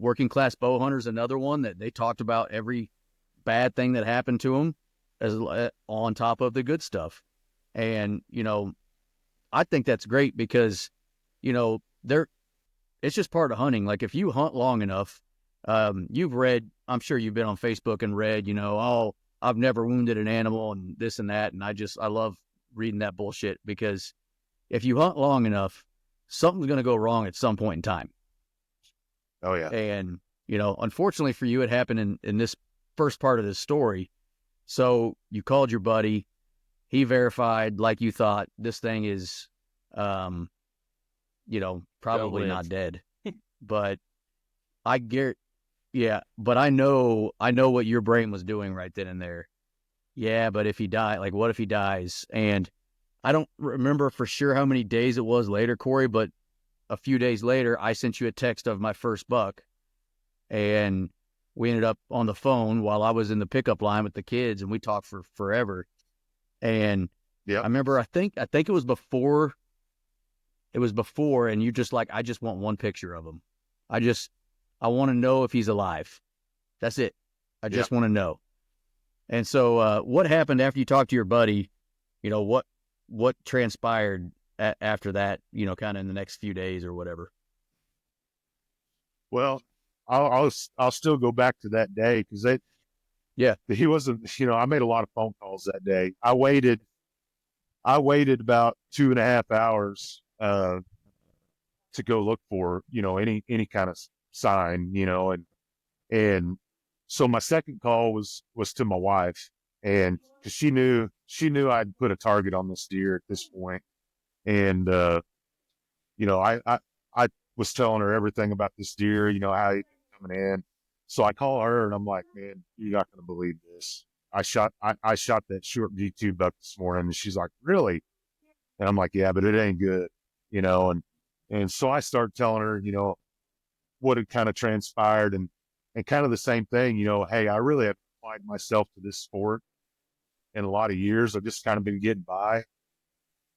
Working Class Bow Hunters, another one that they talked about every bad thing that happened to them as on top of the good stuff. And, I think that's great because, they're, it's just part of hunting. Like if you hunt long enough, you've read, I'm sure you've been on Facebook and read, oh, I've never wounded an animal and this and that. And I love reading that bullshit because if you hunt long enough, something's going to go wrong at some point in time. Oh yeah. And, unfortunately for you, it happened in this first part of this story. So you called your buddy, he verified like you thought this thing is, probably not dead, but but I know what your brain was doing right then and there. Yeah, but if he died, like what if he dies? And I don't remember for sure how many days it was later, Corey, but a few days later, I sent you a text of my first buck, and we ended up on the phone while I was in the pickup line with the kids, and we talked for forever. And Yeah. I remember, I think it was before. It was before, and you just like, I just want one picture of him. I want to know if he's alive. That's it. I just want to know. And so, what happened after you talked to your buddy? What transpired after that? Kind of in the next few days or whatever. Well, I'll still go back to that day because he wasn't. I made a lot of phone calls that day. I waited about 2.5 hours to go look for any kind of sign, and so my second call was to my wife, and because she knew I'd put a target on this deer at this point, and I was telling her everything about this deer, how he'd been coming in. So I call her and I'm like, man, you're not gonna believe this. I shot that short G2 buck this morning, and she's like, really? And I'm like, yeah, but it ain't good, and so I started telling her, what had kind of transpired, and kind of the same thing, hey, I really have applied myself to this sport in a lot of years. I've just kind of been getting by.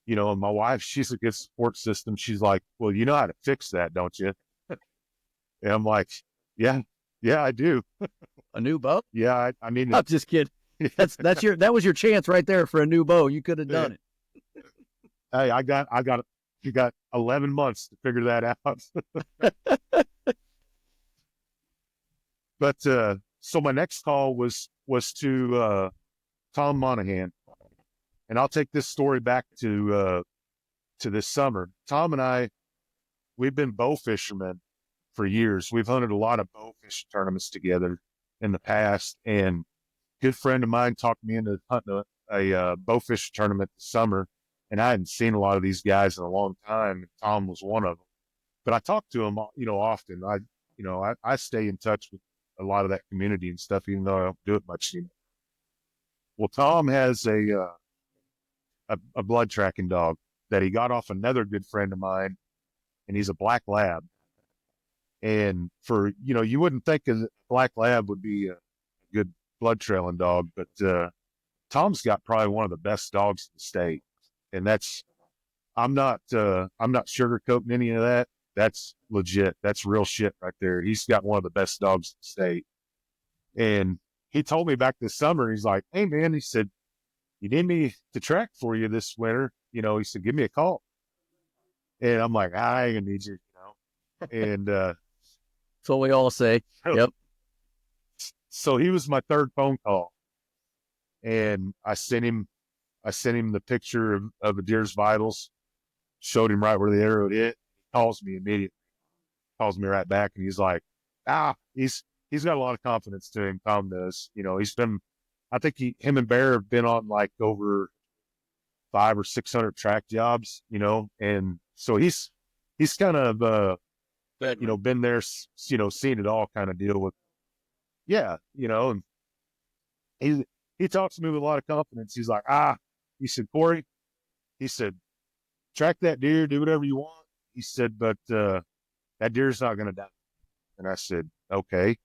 And my wife, she's a good support system. She's like, well, you know how to fix that, don't you? And I'm like, yeah, I do. A new bow? Yeah, I mean, I'm just kidding. That was your chance right there for a new bow. You could have done it. Hey, you got 11 months to figure that out. But so my next call was to Tom Monahan, and I'll take this story back to this summer. Tom and I, we've been bow fishermen for years. We've hunted a lot of bow fishing tournaments together in the past, and a good friend of mine talked me into hunting a bow fishing tournament this summer, and I hadn't seen a lot of these guys in a long time. And Tom was one of them, but I talk to him, often. I stay in touch with a lot of that community and stuff, even though I don't do it much anymore. Well, Tom has a blood tracking dog that he got off another good friend of mine, and he's a black lab. And you wouldn't think a black lab would be a good blood trailing dog, but Tom's got probably one of the best dogs in the state. And I'm not sugarcoating any of that. That's legit. That's real shit right there. He's got one of the best dogs in the state. And he told me back this summer, he's like, hey man, he said, you need me to track for you this winter. He said, give me a call. And I'm like, I ain't gonna need you, And that's what we all say. Yep. So he was my third phone call. And I sent him the picture of a deer's vitals, showed him right where the arrow hit. He calls me immediately, calls me right back, and he's like, he's got a lot of confidence to him. Tom does. I think him and Bear have been on like over 500 or 600 track jobs, and so he's kind of been there, seen it all kind of deal with. Yeah, and he talks to me with a lot of confidence. He's like, he said, Corey, he said, track that deer, do whatever you want. He said, but that deer's not going to die. And I said, okay,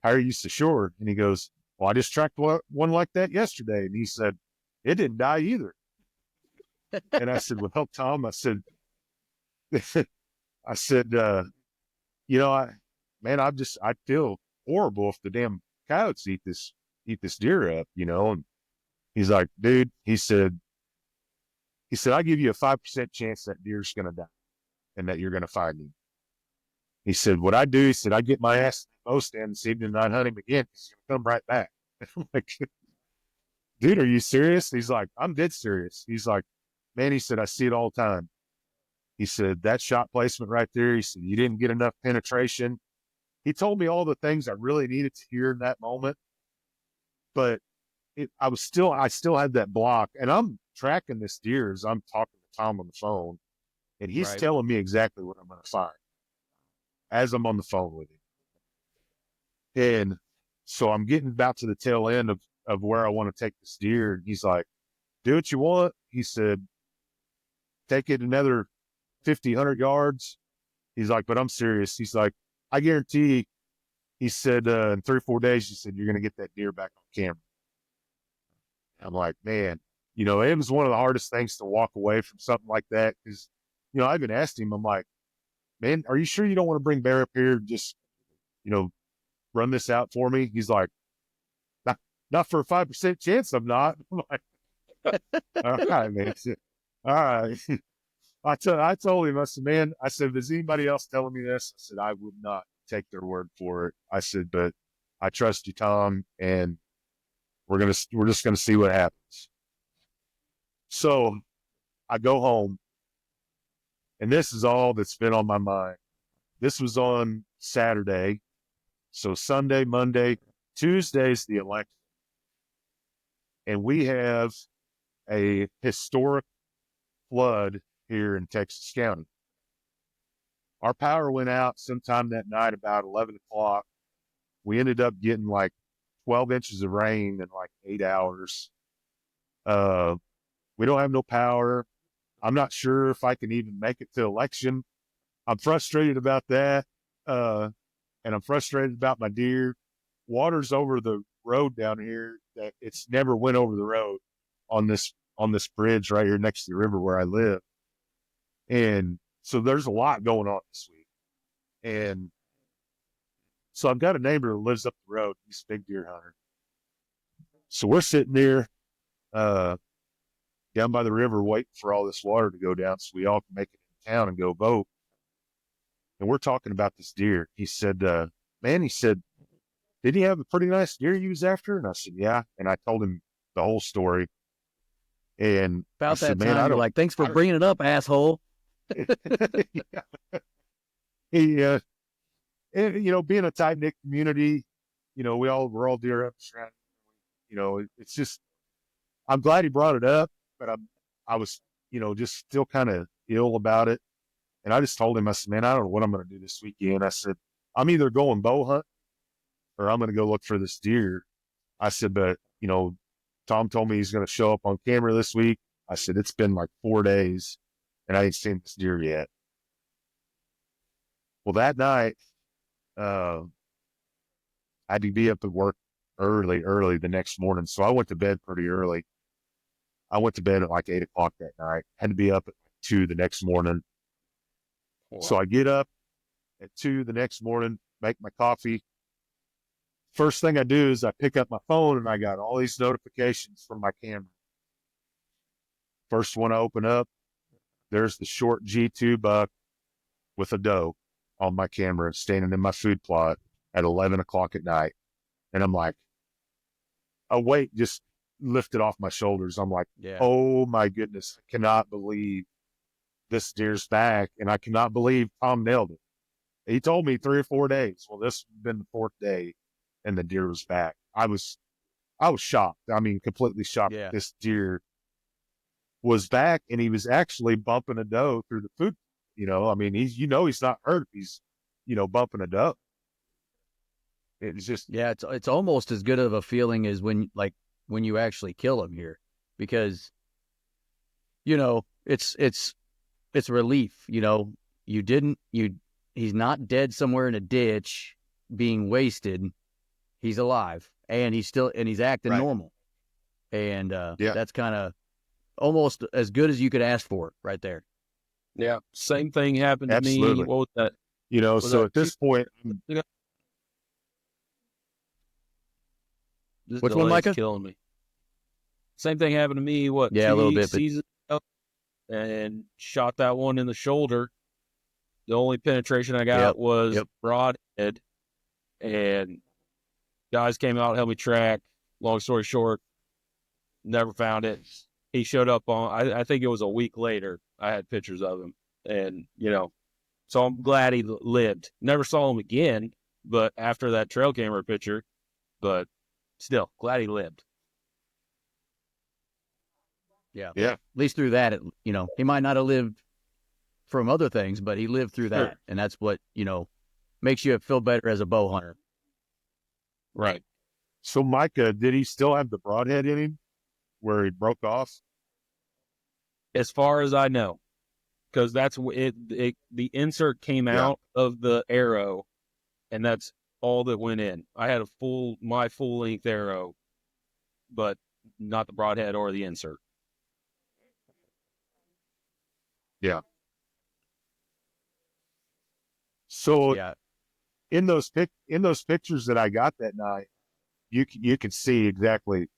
how are you so sure? And he goes, well, I just tracked one like that yesterday. And he said, it didn't die either. And I said, well, Tom, I said, I feel horrible if the damn coyotes eat this deer up, And he's like, dude, he said, I give you a 5% chance that deer's going to die and that you're going to find him. He said, what I do, he said, I get my ass in the bow stand this evening and I'd hunt him again. He's going to come right back. I'm like, dude, are you serious? He's like, I'm dead serious. He's like, man, he said, I see it all the time. He said, that shot placement right there, he said, you didn't get enough penetration. He told me all the things I really needed to hear in that moment. But I still had that block, and I'm tracking this deer as I'm talking to Tom on the phone, and he's telling me exactly what I'm going to find as I'm on the phone with him. And so I'm getting about to the tail end of where I want to take this deer. And he's like, do what you want. He said, take it another 50, 100 yards. He's like, but I'm serious. He's like, I guarantee, he said, in 3 or 4 days, he said, you're going to get that deer back on camera. I'm like, man, it was one of the hardest things to walk away from something like that. Cause, I even asked him, I'm like, man, are you sure you don't want to bring Bear up here and just, run this out for me? He's like, not for a 5% chance I'm not. I'm like, all right, man. All right. I told him, I said, man, I said, is anybody else telling me this? I said, I would not take their word for it. I said, but I trust you, Tom, and we're just gonna see what happens. So I go home, and this is all that's been on my mind. This was on Saturday. So Sunday, Monday, Tuesday's the election. And we have a historic flood here in Texas County. Our power went out sometime that night about 11 o'clock. We ended up getting like 12 inches of rain in like 8 hours. We don't have no power. I'm not sure if I can even make it to election. I'm frustrated about that. And I'm frustrated about my deer. Water's over the road down here that it's never went over the road on this on this bridge right here next to the river where I live. And so there's a lot going on this week. And so I've got a neighbor who lives up the road. He's a big deer hunter. So we're sitting there down by the river waiting for all this water to go down so we all can make it in town and go vote. And we're talking about this deer. He said, man, he said, did he have a pretty nice deer you was after? And I said, yeah. And I told him the whole story. And About I that said, time, man, you're like, thanks for bringing it up, asshole. He, and, you know, being a tight knit community, you know, we're all deer hunters around. You know, it's just, I'm glad he brought it up, but I was, you know, just still kind of ill about it. And I just told him, I said, man, I don't know what I'm going to do this weekend. I said, I'm either going bow hunt or I'm going to go look for this deer. I said, but, you know, Tom told me he's going to show up on camera this week. I said, it's been like 4 days and I ain't seen this deer yet. Well, that night, I had to be up at work early the next morning. So I went to bed pretty early. I went to bed at like 8 o'clock that night, had to be up at 2 the next morning. Wow. So I get up at 2 the next morning, make my coffee. First thing I do is I pick up my phone and I got all these notifications from my camera. First one I open up, there's the short G2 buck with a doe on my camera standing in my food plot at 11 o'clock at night. And I'm like, a weight just lifted off my shoulders. I'm like, Yeah. oh my goodness, I cannot believe this deer's back. And I cannot believe Tom nailed it. He told me 3 or 4 days. Well, this has been the 4th day and the deer was back. I was shocked. I mean, completely shocked. Yeah. This deer was back and he was actually bumping a doe through the food. You know, I mean, he's not hurt. He's, you know, bumping a doe. It's just, Yeah, it's almost as good of a feeling as when you actually kill him here, because, you know, it's relief. You know, he's not dead somewhere in a ditch being wasted. He's alive and he's acting Right. normal. And Yeah. that's kind of almost as good as you could ask for right there. Yeah. Same thing happened to Absolutely. me. What was that? you know, Was so that at this point, This Which one, delay's Micah? killing me. Same thing happened to me, Yeah, a little bit, but- seasons ago, and shot that one in the shoulder. The only penetration I got was broadhead, and guys came out, helped me track. Long story short, never found it. He showed up I think it was a week later. I had pictures of him, and, you know, so I'm glad he lived. Never saw him again, but after that trail camera picture, but still, glad he lived. Yeah. Yeah. At least through that, you know, he might not have lived from other things, but he lived through that. Sure. And that's what, you know, makes you feel better as a bow hunter. Right. So Micah, did he still have the broadhead in him where he broke off? As far as I know, because that's it. The insert came out of the arrow, and that's all that went in. I had my full length arrow, but not the broadhead or the insert. Yeah. So Yeah. in those pictures that I got that night, you could see exactly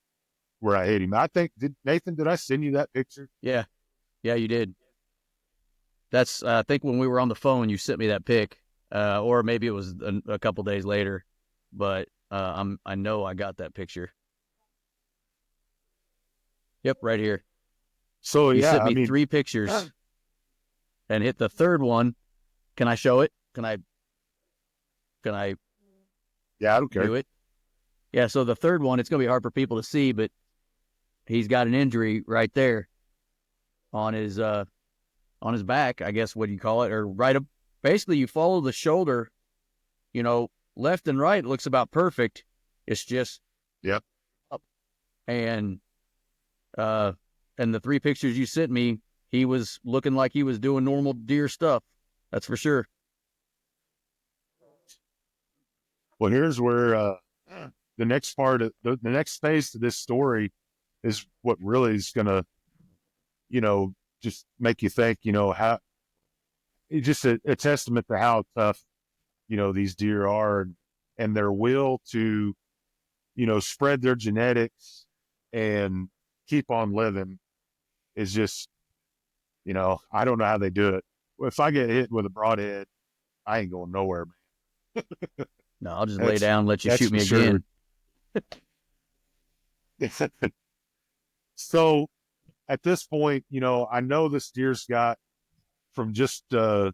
where I hit him. I think, Nathan, did I send you that picture? Yeah. Yeah, you did. That's, I think when we were on the phone, you sent me that pic, or maybe it was a couple days later, but I know I got that picture. Yep, right here. So You yeah, sent me I mean, 3 pictures and hit the third one. Can I show it? Can I yeah, I don't care. do it? Yeah, so the third one, it's going to be hard for people to see, but he's got an injury right there on his back, I guess, what do you call it? Or right up, basically you follow the shoulder, you know, left and right, it looks about perfect. It's just Yep. up. And the 3 pictures you sent me, he was looking like he was doing normal deer stuff. That's for sure. Well, here's where the next part of the next phase to this story is what really is going to just make you think, how it's just a testament to how tough, these deer are, and their will to, spread their genetics and keep on living is just, I don't know how they do it. If I get hit with a broadhead, I ain't going nowhere, man. No, I'll just lay down and let you shoot me sure. again. So at this point, I know this deer's got, from just, how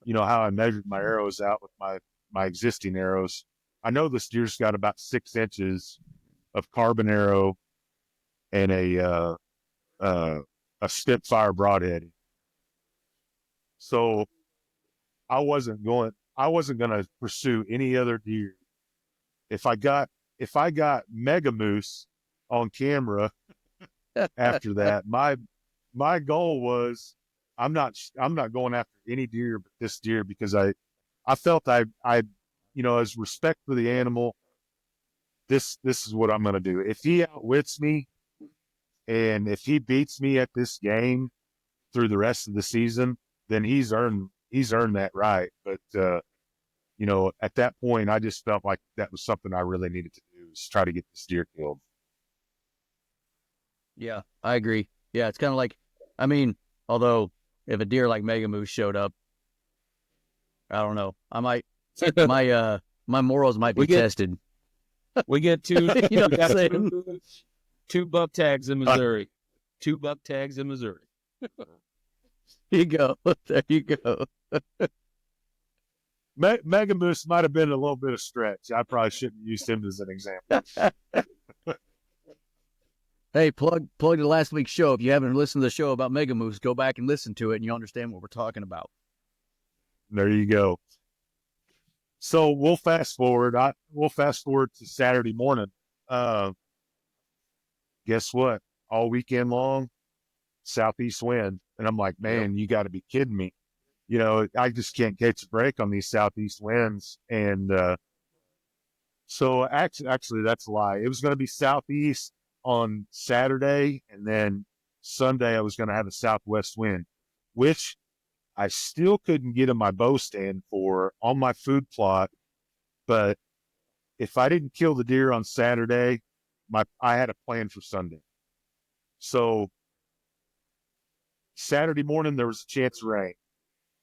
I measured my arrows out with my existing arrows, I know this deer's got about 6 inches of carbon arrow and a Spitfire broadhead. So I wasn't going to pursue any other deer. If I got Mega Moose on camera after that, my goal was, I'm not going after any deer but this deer, because I felt I as respect for the animal, this is what I'm going to do. If he outwits me, and if he beats me at this game through the rest of the season, then he's earned that right. But at that point, I just felt like that was something I really needed to do, is try to get this deer killed. Yeah, I agree. Yeah, it's kind of like, although if a deer like Mega Moose showed up, I don't know. I might, my morals might be tested. We get two, You know what I'm saying? two buck tags in Missouri. 2 buck tags in Missouri. There you go. There you go. Mega Moose might have been a little bit of stretch. I probably shouldn't use him as an example. Hey, plug to last week's show. If you haven't listened to the show about Mega Moose, go back and listen to it, and you understand what we're talking about. There you go. So we'll fast forward. We'll fast forward to Saturday morning. Guess what? All weekend long, southeast wind. And I'm like, man, you got to be kidding me. I just can't catch a break on these southeast winds. And so actually, that's a lie. It was going to be southeast on Saturday, and then Sunday I was going to have a southwest wind, which I still couldn't get in my bow stand for on my food plot. But if I didn't kill the deer on Saturday, I had a plan for Sunday. So Saturday morning, there was a chance of rain.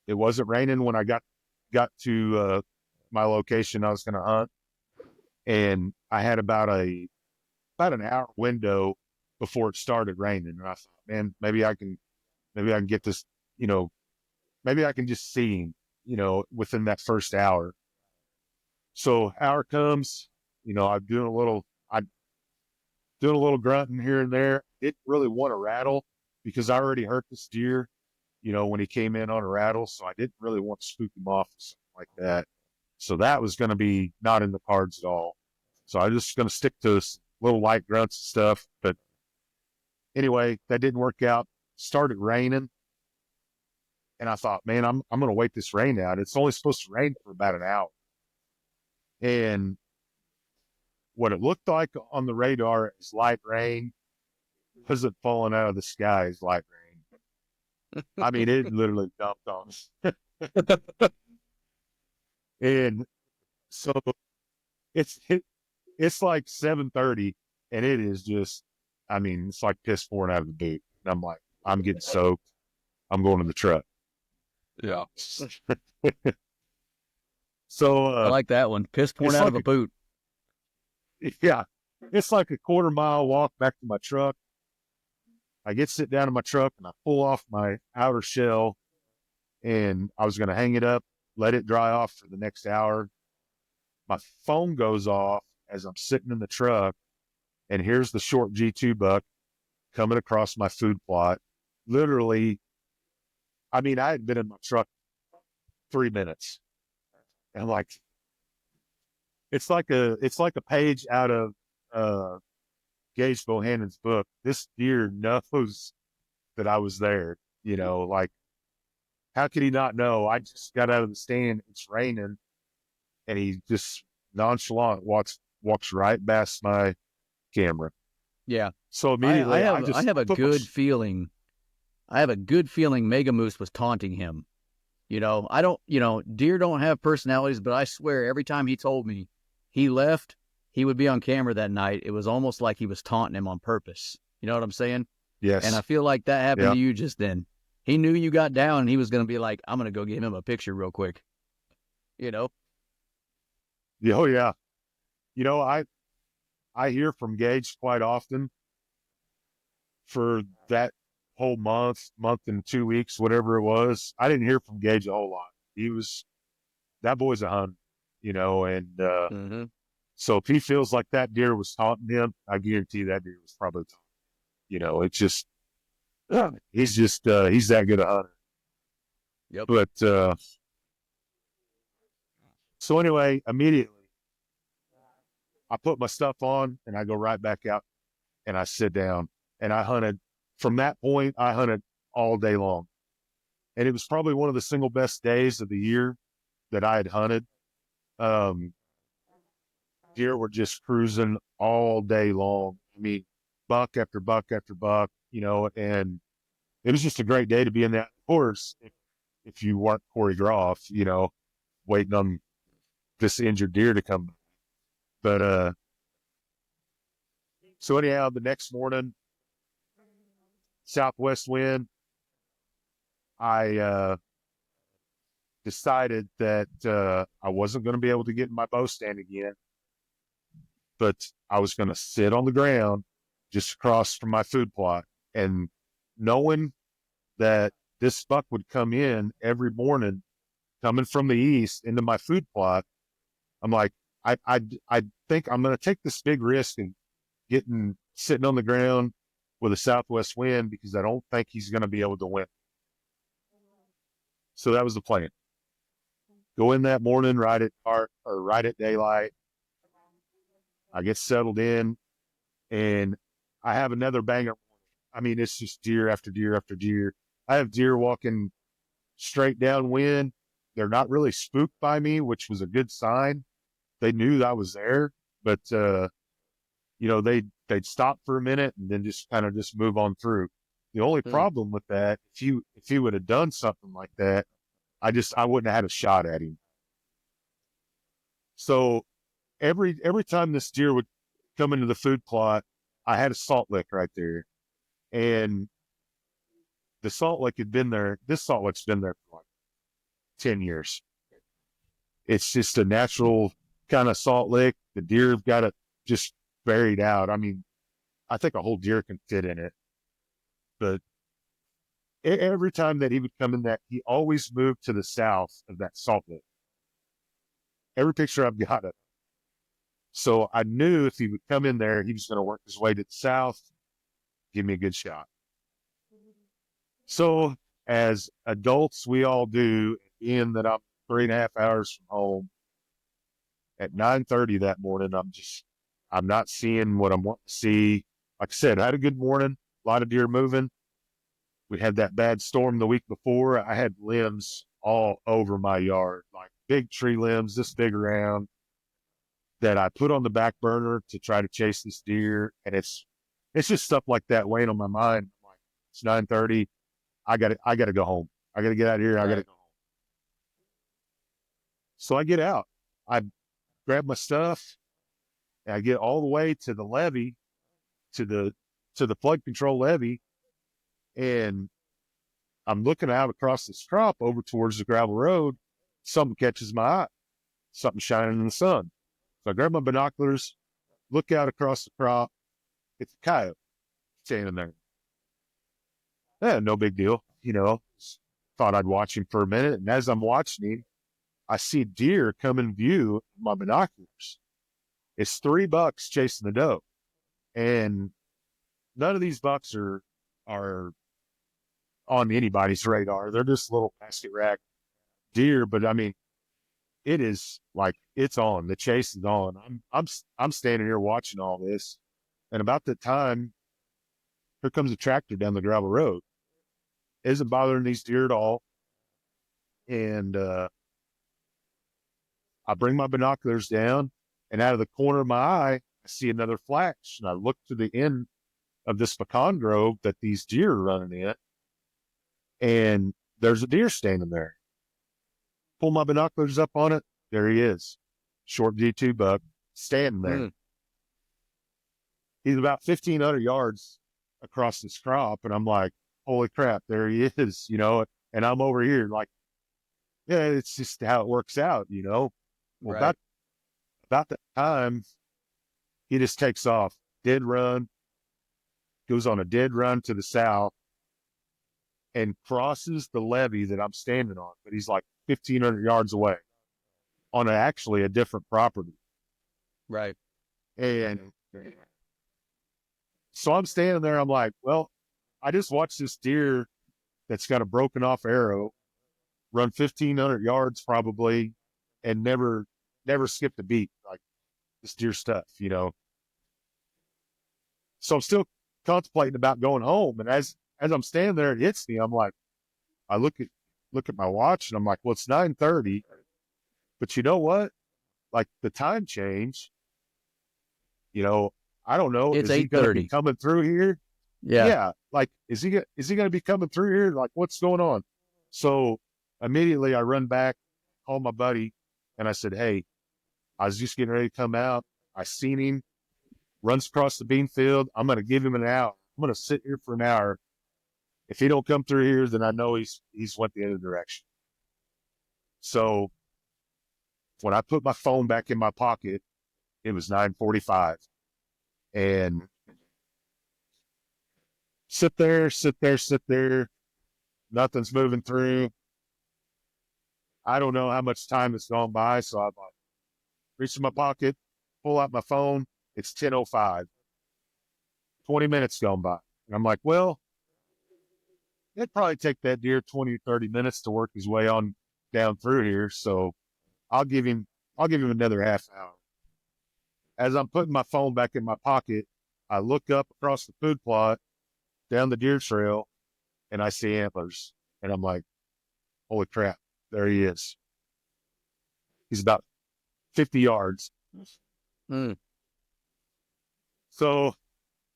It wasn't raining when I got to my location I was going to hunt, and I had about an hour window before it started raining. And I thought, man, maybe I can get this, maybe I can just see him, within that first hour. So hour comes, I'm doing a little grunting here and there. Didn't really want to rattle because I already hurt this deer, when he came in on a rattle. So I didn't really want to spook him off or something like that. So that was going to be not in the cards at all. So I was just going to stick to this little light grunts and stuff. But anyway, that didn't work out. Started raining. And I thought, man, I'm going to wait this rain out. It's only supposed to rain for about an hour. And what it looked like on the radar is light rain. Wasn't falling out of the sky as light rain. I mean, it literally dumped on us. And so it's like 7:30, and it is just, it's like piss pouring out of the boot. And I'm like, I'm getting soaked. I'm going to the truck. Yeah. So I like that one. Piss pouring out of a boot. Yeah. It's like a 1/4 mile walk back to my truck. I sit down in my truck and I pull off my outer shell, and I was going to hang it up, let it dry off for the next hour. My phone goes off as I'm sitting in the truck, and here's the short G2 buck coming across my food plot. Literally, I had been in my truck 3 minutes. And I'm like, it's like a page out of Gage Bohannon's book. This deer knows that I was there. Like, how could he not know? I just got out of the stand. It's raining, and he just nonchalant walks right past my camera. Yeah. So immediately, I have a good feeling I have a good feeling Mega Moose was taunting him. I don't, deer don't have personalities, but I swear every time he told me he left, he would be on camera that night. It was almost like he was taunting him on purpose. You know what I'm saying? Yes. And I feel like that happened Yeah. to you just then. He knew you got down and he was going to be like, I'm going to go give him a picture real quick. Oh, yeah. I hear from Gage quite often for that whole month and 2 weeks, whatever it was. I didn't hear from Gage a whole lot. That boy's a hunter, and Mm-hmm. so if he feels like that deer was taunting him, I guarantee that deer was probably taunting. It's just, he's that good a hunter. Yep. But, so anyway, immediately I put my stuff on and I go right back out and I sit down and I hunted. From that point, I hunted all day long. And it was probably one of the single best days of the year that I had hunted. Deer were just cruising all day long. I mean, buck after buck after buck, and it was just a great day to be in that. Of course, if you weren't Corey Groff, waiting on this injured deer to come. But, so anyhow, the next morning, southwest wind, I decided that I wasn't going to be able to get in my bow stand again, but I was going to sit on the ground just across from my food plot. And knowing that this buck would come in every morning, coming from the east into my food plot, I'm like, I think I'm going to take this big risk and sitting on the ground with a southwest wind because I don't think he's going to be able to win. So that was the plan. Go in that morning, right at dark or right at daylight. I get settled in, and I have another banger. I mean, it's just deer after deer after deer. I have deer walking straight downwind. They're not really spooked by me, which was a good sign. They knew that I was there, but they'd stop for a minute and then just kind of just move on through. The only problem with that, if he would have done something like that, I wouldn't have had a shot at him. So every time this deer would come into the food plot, I had a salt lick right there. And the salt lick had been there. This salt lick's been there for like 10 years. It's just a natural kind of salt lick. The deer have got it just buried out. I mean, I think a whole deer can fit in it. But every time that he would come in that, he always moved to the south of that salt lick. Every picture I've got it. So I knew if he would come in there, he was going to work his way to the south, give me a good shot. So as adults, we all do, being that I'm 3.5 hours from home, at 9:30 that morning, I'm not seeing what I'm wanting to see. Like I said, I had a good morning, a lot of deer moving. We had that bad storm the week before. I had limbs all over my yard, like big tree limbs this big around, that I put on the back burner to try to chase this deer. And it's just stuff like that weighing on my mind. I'm like, it's 9:30. I gotta go home. I gotta get out of here. I gotta go home. So I get out. I grab my stuff and I get all the way to the levee, to the flood control levee. And I'm looking out across this crop over towards the gravel road. Something catches my eye. Something shining in the sun. So I grab my binoculars, look out across the crop. It's a coyote standing there. No big deal. Thought I'd watch him for a minute. And as I'm watching him, I see a deer come in view of my binoculars. It's 3 bucks chasing the doe. And none of these bucks are on anybody's radar. They're just little basket rack deer. But I mean, it is like, it's on. The chase is on. I'm standing here watching all this. And about that time, here comes a tractor down the gravel road. It isn't bothering these deer at all. And I bring my binoculars down, and out of the corner of my eye, I see another flash. And I look to the end of this pecan grove that these deer are running in. and there's a deer standing there. Pull my binoculars up on it. There he is. Short G2 buck standing there. Mm. He's about 1,500 yards across this crop. And I'm like, holy crap, there he is, and I'm over here like, yeah, it's just how it works out, Well, Right. about that time, he just takes off, dead run, goes on a dead run to the south and crosses the levee that I'm standing on. But he's like 1,500 yards away on actually a different property. Right. And so I'm standing there. I'm like, well, I just watched this deer that's got a broken off arrow run 1,500 yards probably and never skipped a beat. Like this deer stuff, So I'm still contemplating about going home. And as I'm standing there, it hits me. I'm like, I look at my watch and I'm like, well, it's 9:30, but you know what? Like the time change, I don't know. It's Is he going to be 8:30. coming through here? Yeah. Yeah. Like, is he going to be coming through here? Like, what's going on? So immediately I run back, call my buddy, and I said, hey, I was just getting ready to come out. I seen him, runs across the bean field. I'm going to give him an hour. I'm going to sit here for an hour. If he don't come through here, then I know he's went the other direction. So when I put my phone back in my pocket, it was 9:45, and sit there. Nothing's moving through. I don't know how much time has gone by, so I reach in my pocket, pull out my phone. It's 10:05. 20 minutes gone by. And I'm like, well, it'd probably take that deer 20, 30 minutes to work his way on down through here. So I'll give him another half hour. As I'm putting my phone back in my pocket, I look up across the food plot down the deer trail and I see antlers. And I'm like, holy crap, there he is. He's about 50 yards. Mm. So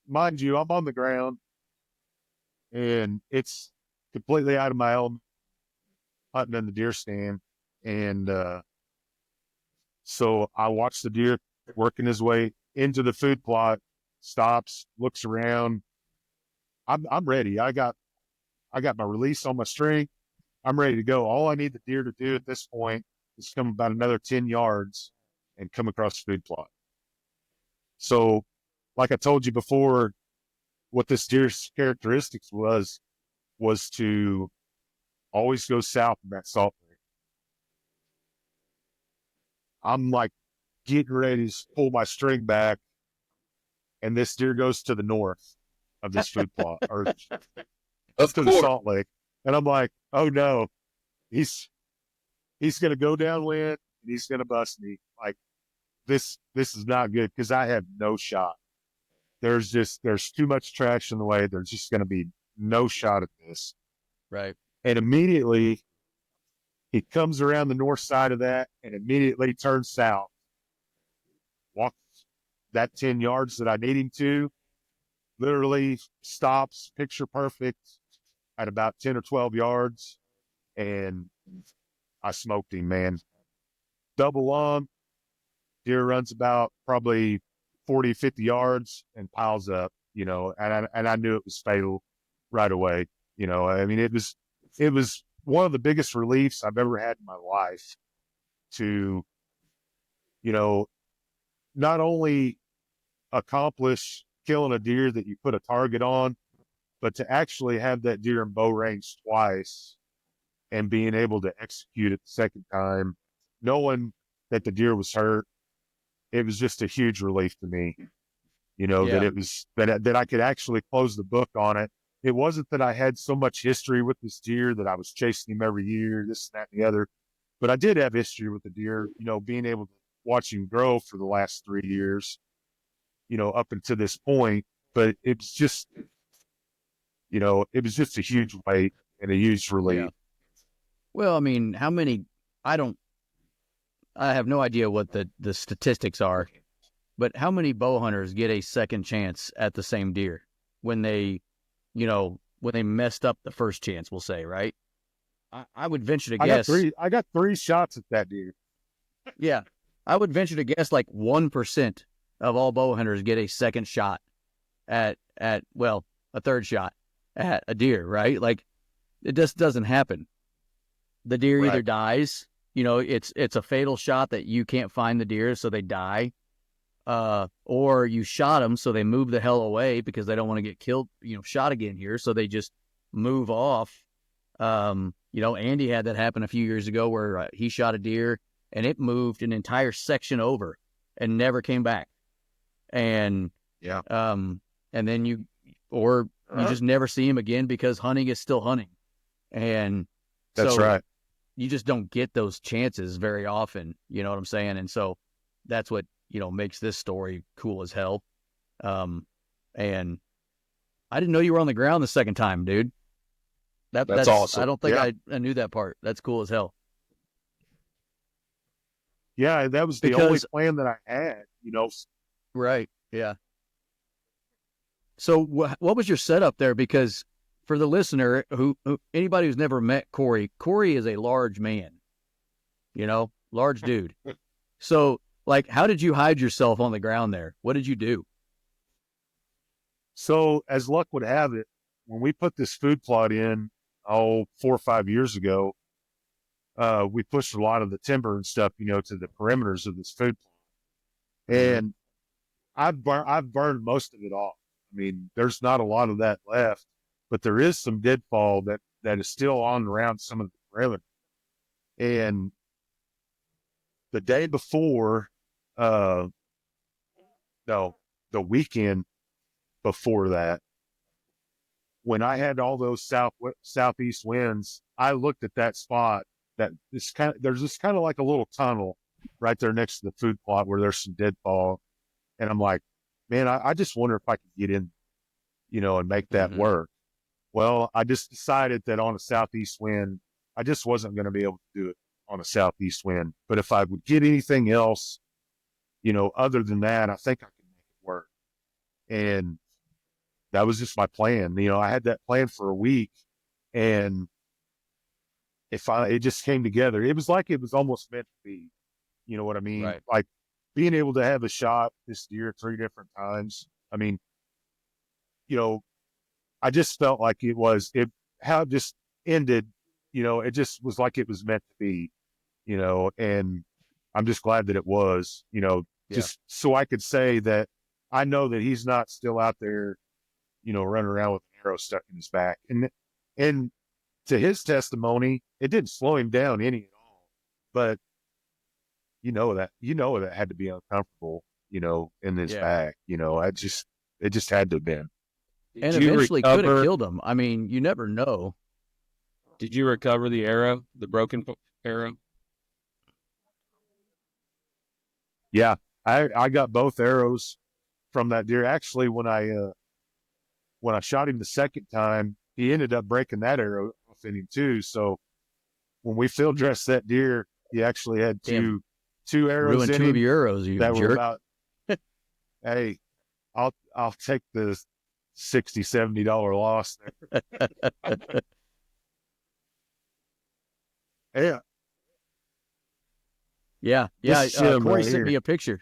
mind you, I'm on the ground and it's completely out of my element hunting in the deer stand. And so I watch the deer working his way into the food plot, stops, looks around. I'm ready. I got my release on my string. I'm ready to go. All I need the deer to do at this point is come about another 10 yards and come across the food plot. So, like I told you before, what this deer's characteristics was to always go south of that salt lake. I'm like getting ready to pull my string back, and this deer goes to the north of this food plot or Of to the course. salt lake. And I'm like, oh no, he's going to go downwind and he's going to bust me. Like this is not good because I have no shot. There's too much traction in the way. There's just going to be no shot at this. Right. And immediately he comes around the north side of that and immediately turns south. Walks that 10 yards that I need him to, literally stops, picture perfect at about 10 or 12 yards. And I smoked him, man. Double lung, deer runs about probably 40, 50 yards and piles up, and I knew it was fatal right away. I mean, it was one of the biggest reliefs I've ever had in my life to, not only accomplish killing a deer that you put a target on, but to actually have that deer in bow range twice and being able to execute it the second time, knowing that the deer was hurt. It was just a huge relief to me, that it was that I could actually close the book on it. It wasn't that I had so much history with this deer that I was chasing him every year, this, that, and the other, but I did have history with the deer, being able to watch him grow for the last 3 years, up until this point. But it's just, it was just a huge weight and a huge relief. Yeah. Well, I mean, how many? I have no idea what the statistics are, but how many bow hunters get a second chance at the same deer when they, when they messed up the first chance, we'll say, right? I would venture to guess. I got 3 shots at that deer. Yeah, I would venture to guess like 1% of all bow hunters get a second shot at well, a third shot at a deer, right? Like it just doesn't happen. The deer either dies, it's a fatal shot that you can't find the deer, so they die, or you shot them, so they move the hell away because they don't want to get killed, shot again here, so they just move off. Andy had that happen a few years ago where he shot a deer and it moved an entire section over and never came back. And and then you just never see him again because hunting is still hunting. And that's right. You just don't get those chances very often. You know what I'm saying? And so that's what, makes this story cool as hell. And I didn't know you were on the ground the second time, dude. That's awesome. I don't think I knew that part. That's cool as hell. Yeah, that was the only plan that I had, Right, yeah. So what was your setup there? Because for the listener, who anybody who's never met Corey is a large man, large dude. So, like, how did you hide yourself on the ground there? What did you do? So, as luck would have it, when we put this food plot in, 4 or 5 years ago, we pushed a lot of the timber and stuff, to the perimeters of this food plot. And I've burned most of it off. I mean, there's not a lot of that left, but there is some deadfall that is still on around some of the perimeter. And the day before, the weekend before that, when I had all those southeast winds, I looked at that spot there's this kind of like a little tunnel right there next to the food plot where there's some deadfall. And I'm like, man, I just wonder if I could get in, and make that work. Well, I just decided that on a southeast wind, I just wasn't going to be able to do it on a southeast wind. But if I would get anything else, other than that, I think I could make it work. And that was just my plan. I had that plan for a week, and it just came together. It was like it was almost meant to be. You know what I mean? Right. Like being able to have a shot this year 3 different times. I mean, I just felt like how it just ended, it just was like it was meant to be, and I'm just glad that it was, just so I could say that I know that he's not still out there, running around with an arrow stuck in his back. And to his testimony, it didn't slow him down any at all, but that had to be uncomfortable, in his back, it just had to have been. And eventually could have killed him. I mean, you never know. Did you recover the arrow, the broken arrow? Yeah, I got both arrows from that deer. Actually, when I shot him the second time, he ended up breaking that arrow off in him too. So when we field dressed that deer, he actually had two arrows ruined in 2 him of your arrows, you that jerk. were about. Hey, I'll take the $60-$70 loss there. Yeah. Corey sent me a picture.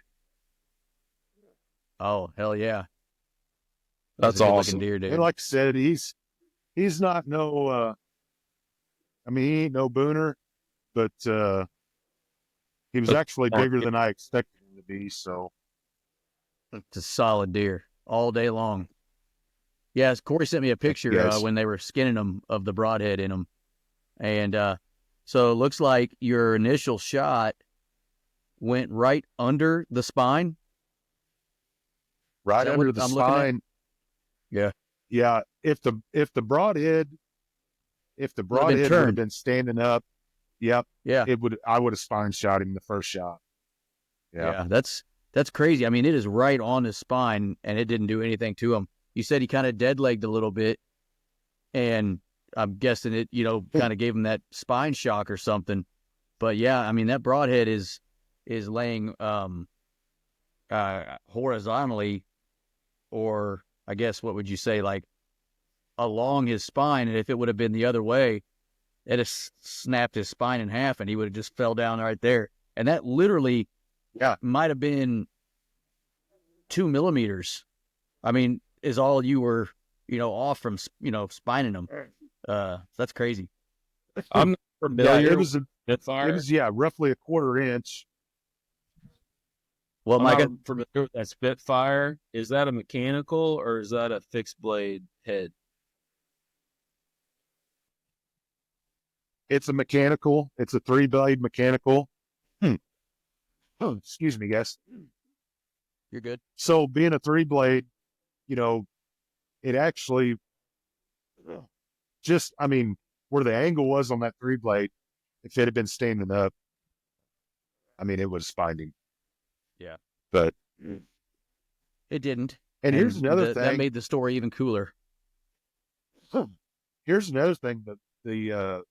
Oh, hell yeah. That's awesome. Deer, dude. And like I said, he's not no, he ain't no booner, but he was actually bigger than I expected him to be. So it's a solid deer all day long. Yes, Corey sent me a picture when they were skinning them of the broadhead in them. And so it looks like your initial shot went right under the spine. Right under the spine. Yeah. Yeah. If the broadhead would have been standing up, I would have spine shot him the first shot. Yeah. That's crazy. I mean, it is right on his spine and it didn't do anything to him. You said he kind of dead-legged a little bit, and I'm guessing it, kind of gave him that spine shock or something. But yeah, I mean, that broadhead is laying horizontally, or I guess what would you say, like along his spine, and if it would have been the other way, it have snapped his spine in half, and he would have just fell down right there. And that literally might have been 2 millimeters. I mean, is all you were, off from, spining him. That's crazy. I'm not familiar. It was Spitfire. It was roughly a quarter inch. Well, I'm Micah, not familiar with that Spitfire. Is that a mechanical or is that a fixed blade head? It's a mechanical. It's a 3-blade mechanical. Oh, excuse me, guys. you're good. So being a 3-blade, it actually just, I mean, where the angle was on that 3-blade, if it had been standing up, I mean, it was spinding. Yeah. But It didn't. and here's another thing. That made the story even cooler. Here's another thing that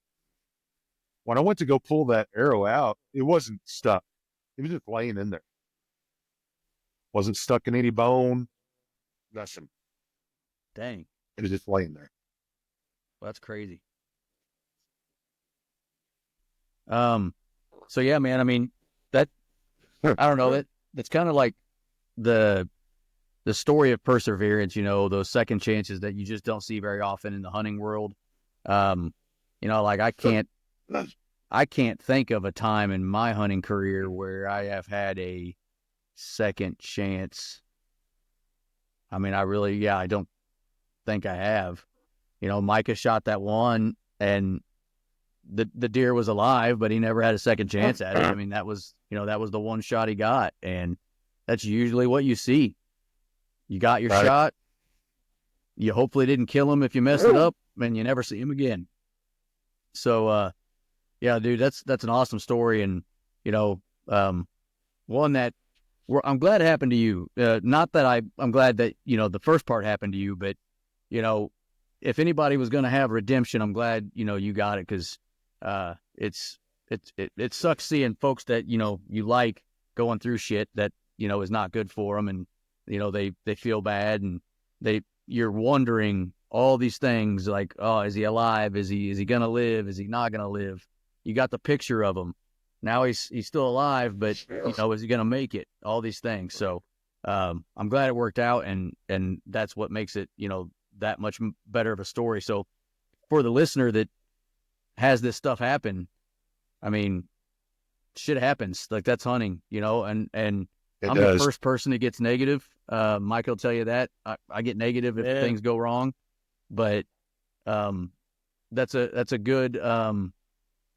when I went to go pull that arrow out, it wasn't stuck. It was just laying in there. Wasn't stuck in any bone, nothing. Dang. It was just laying there. Well, that's crazy. So yeah, man, I mean, that, I don't know, that's kind of like the story of perseverance, those second chances that you just don't see very often in the hunting world. Like I can't think of a time in my hunting career where I have had a second chance. I mean, I don't think I have. Micah shot that one and the deer was alive, but he never had a second chance at it. I mean, that was the one shot he got, and that's usually what you see. You got your shot. You hopefully didn't kill him if you messed it up, and you never see him again. So, yeah, dude, that's an awesome story, and one that I'm glad it happened to you. Not that I'm glad that the first part happened to you, but if anybody was going to have redemption, I'm glad you got it, because it sucks seeing folks that you like going through shit that is not good for them, and they feel bad, and you're wondering all these things like, oh, is he alive? Is he gonna live? Is he not gonna live? You got the picture of him. Now he's still alive, but is he gonna make it? All these things. So I'm glad it worked out, and that's what makes it that much better of a story. So for the listener that has this stuff happen, I mean, shit happens. Like, that's hunting, and I'm the first person that gets negative. Mike will tell you that. I get negative if things go wrong, but that's a good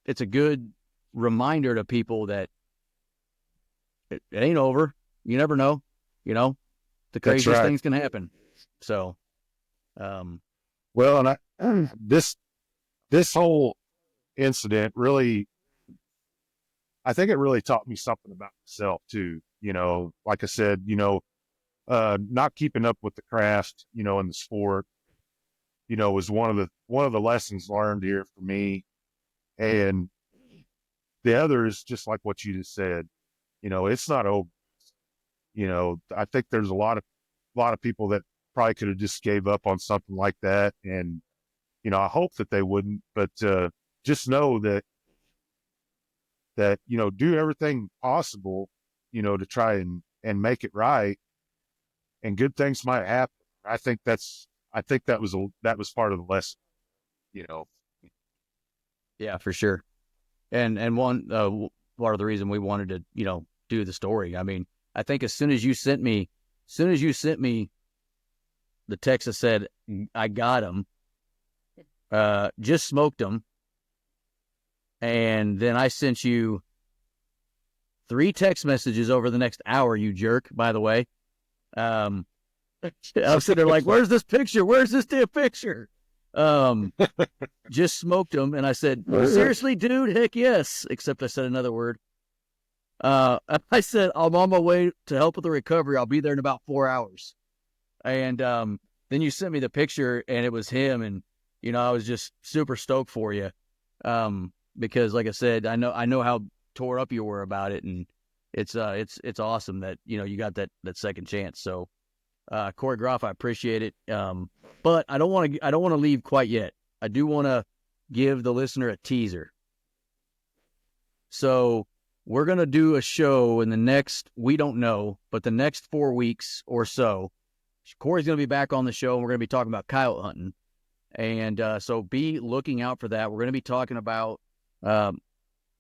it's a good reminder to people that it ain't over. You never know, the craziest things can happen. So, well, and this whole incident really, I think it really taught me something about myself too. Like I said, not keeping up with the craft, in the sport, was one of the lessons learned here for me. And the other is just like what you just said, it's not over. I think there's a lot of people that probably could have just gave up on something like that. And, I hope that they wouldn't, but, just know that, do everything possible, to try and make it right, and good things might happen. I think that was part of the lesson, Yeah, for sure. And one part of the reason we wanted to, do the story. I mean, I think as soon as you sent me the text that said, I got him, just smoked him. And then I sent you 3 text messages over the next hour, you jerk, by the way. I was sitting there like, where's this picture? Where's this damn picture? Just smoked him. And I said, seriously, dude? Heck yes. Except I said another word. I said, I'm on my way to help with the recovery. I'll be there in about 4 hours. And then you sent me the picture, and it was him. And, I was just super stoked for you. Because like I said, I know how tore up you were about it, and it's awesome that, you got that second chance. So, Corey Groff, I appreciate it. But I don't want to leave quite yet. I do want to give the listener a teaser. So we're going to do a show in the next, we don't know, but the next 4 weeks or so. Corey's going to be back on the show, and we're going to be talking about coyote hunting. And so be looking out for that. We're going to be talking about coyote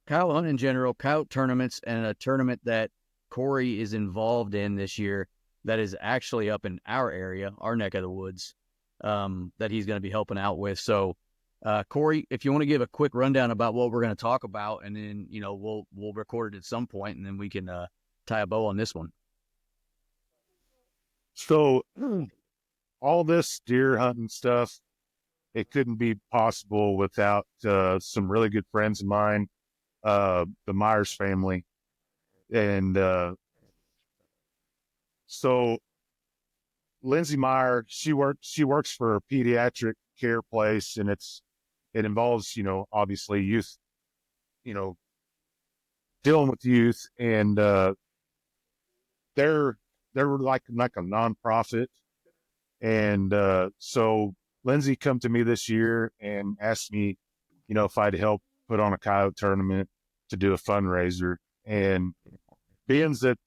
hunting in general, coyote tournaments, and a tournament that Corey is involved in this year that is actually up in our area, our neck of the woods, that he's going to be helping out with. So, Corey, if you want to give a quick rundown about what we're going to talk about, and then, we'll record it at some point, and then we can tie a bow on this one. So all this deer hunting stuff, it couldn't be possible without some really good friends of mine, the Myers family. And so Lindsay Meyer, she works for a pediatric care place, and it involves, obviously youth, dealing with youth, and they're like a nonprofit. And so Lindsay come to me this year and asked me, if I'd help put on a coyote tournament to do a fundraiser. And being that,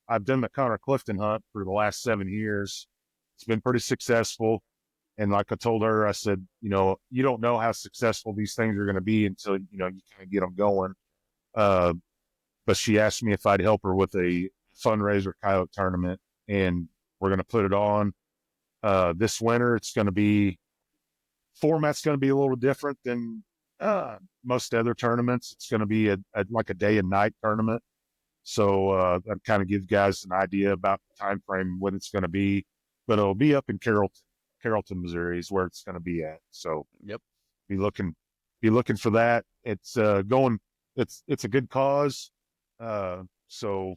I've done the Connor Clifton hunt for the last 7 years, it's been pretty successful. And like I told her, I said, you don't know how successful these things are going to be until, you kind of get them going. But she asked me if I'd help her with a fundraiser coyote tournament, and we're going to put it on this winter. It's going to be, format's going to be a little different than most other tournaments. It's going to be like a day and night tournament. So that kind of gives guys an idea about the time frame when it's going to be. But it'll be up in Carrollton, Missouri is where it's going to be at. So yep, be looking for that. It's it's a good cause. So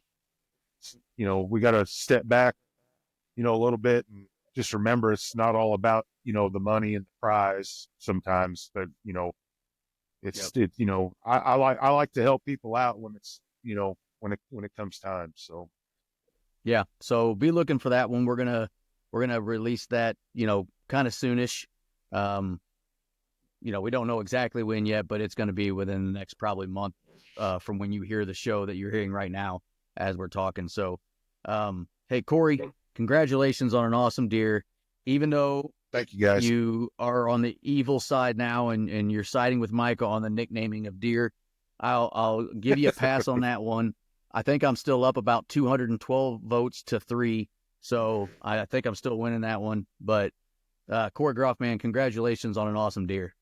we got to step back, a little bit, and just remember it's not all about the money and the prize. Sometimes that it's I like to help people out when it's when it comes time. So yeah. So be looking for that one. We're gonna release that kind of soonish. We don't know exactly when yet, but it's going to be within the next probably month from when you hear the show that you're hearing right now as we're talking. So, hey, Corey, congratulations on an awesome deer. Even though thank you guys, you are on the evil side now and you're siding with Micah on the nicknaming of deer, I'll give you a pass on that one. I think I'm still up about 212 votes to 3. So I think I'm still winning that one. But Corey Groff, man, congratulations on an awesome deer.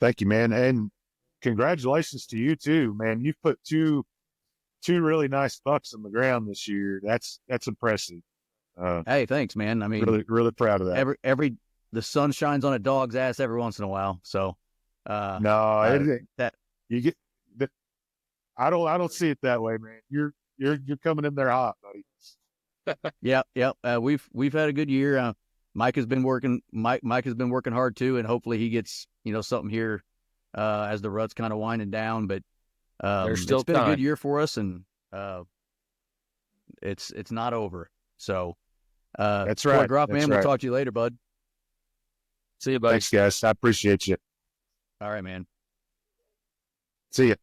Thank you, man. And congratulations to you too, man. You've put two really nice bucks on the ground this year. That's impressive. Hey, thanks, man. I mean, really, really proud of that. The sun shines on a dog's ass every once in a while. So, that you get that. I don't see it that way, man. You're coming in there hot, buddy. Yep. We've had a good year. Mike has been working hard too, and hopefully he gets something here as the rut's kind of winding down. But it's been a good year for us, and it's not over. So that's right. Groff, man, we'll talk to you later, bud. See you, buddy. Thanks, guys. I appreciate you. All right, man. See you.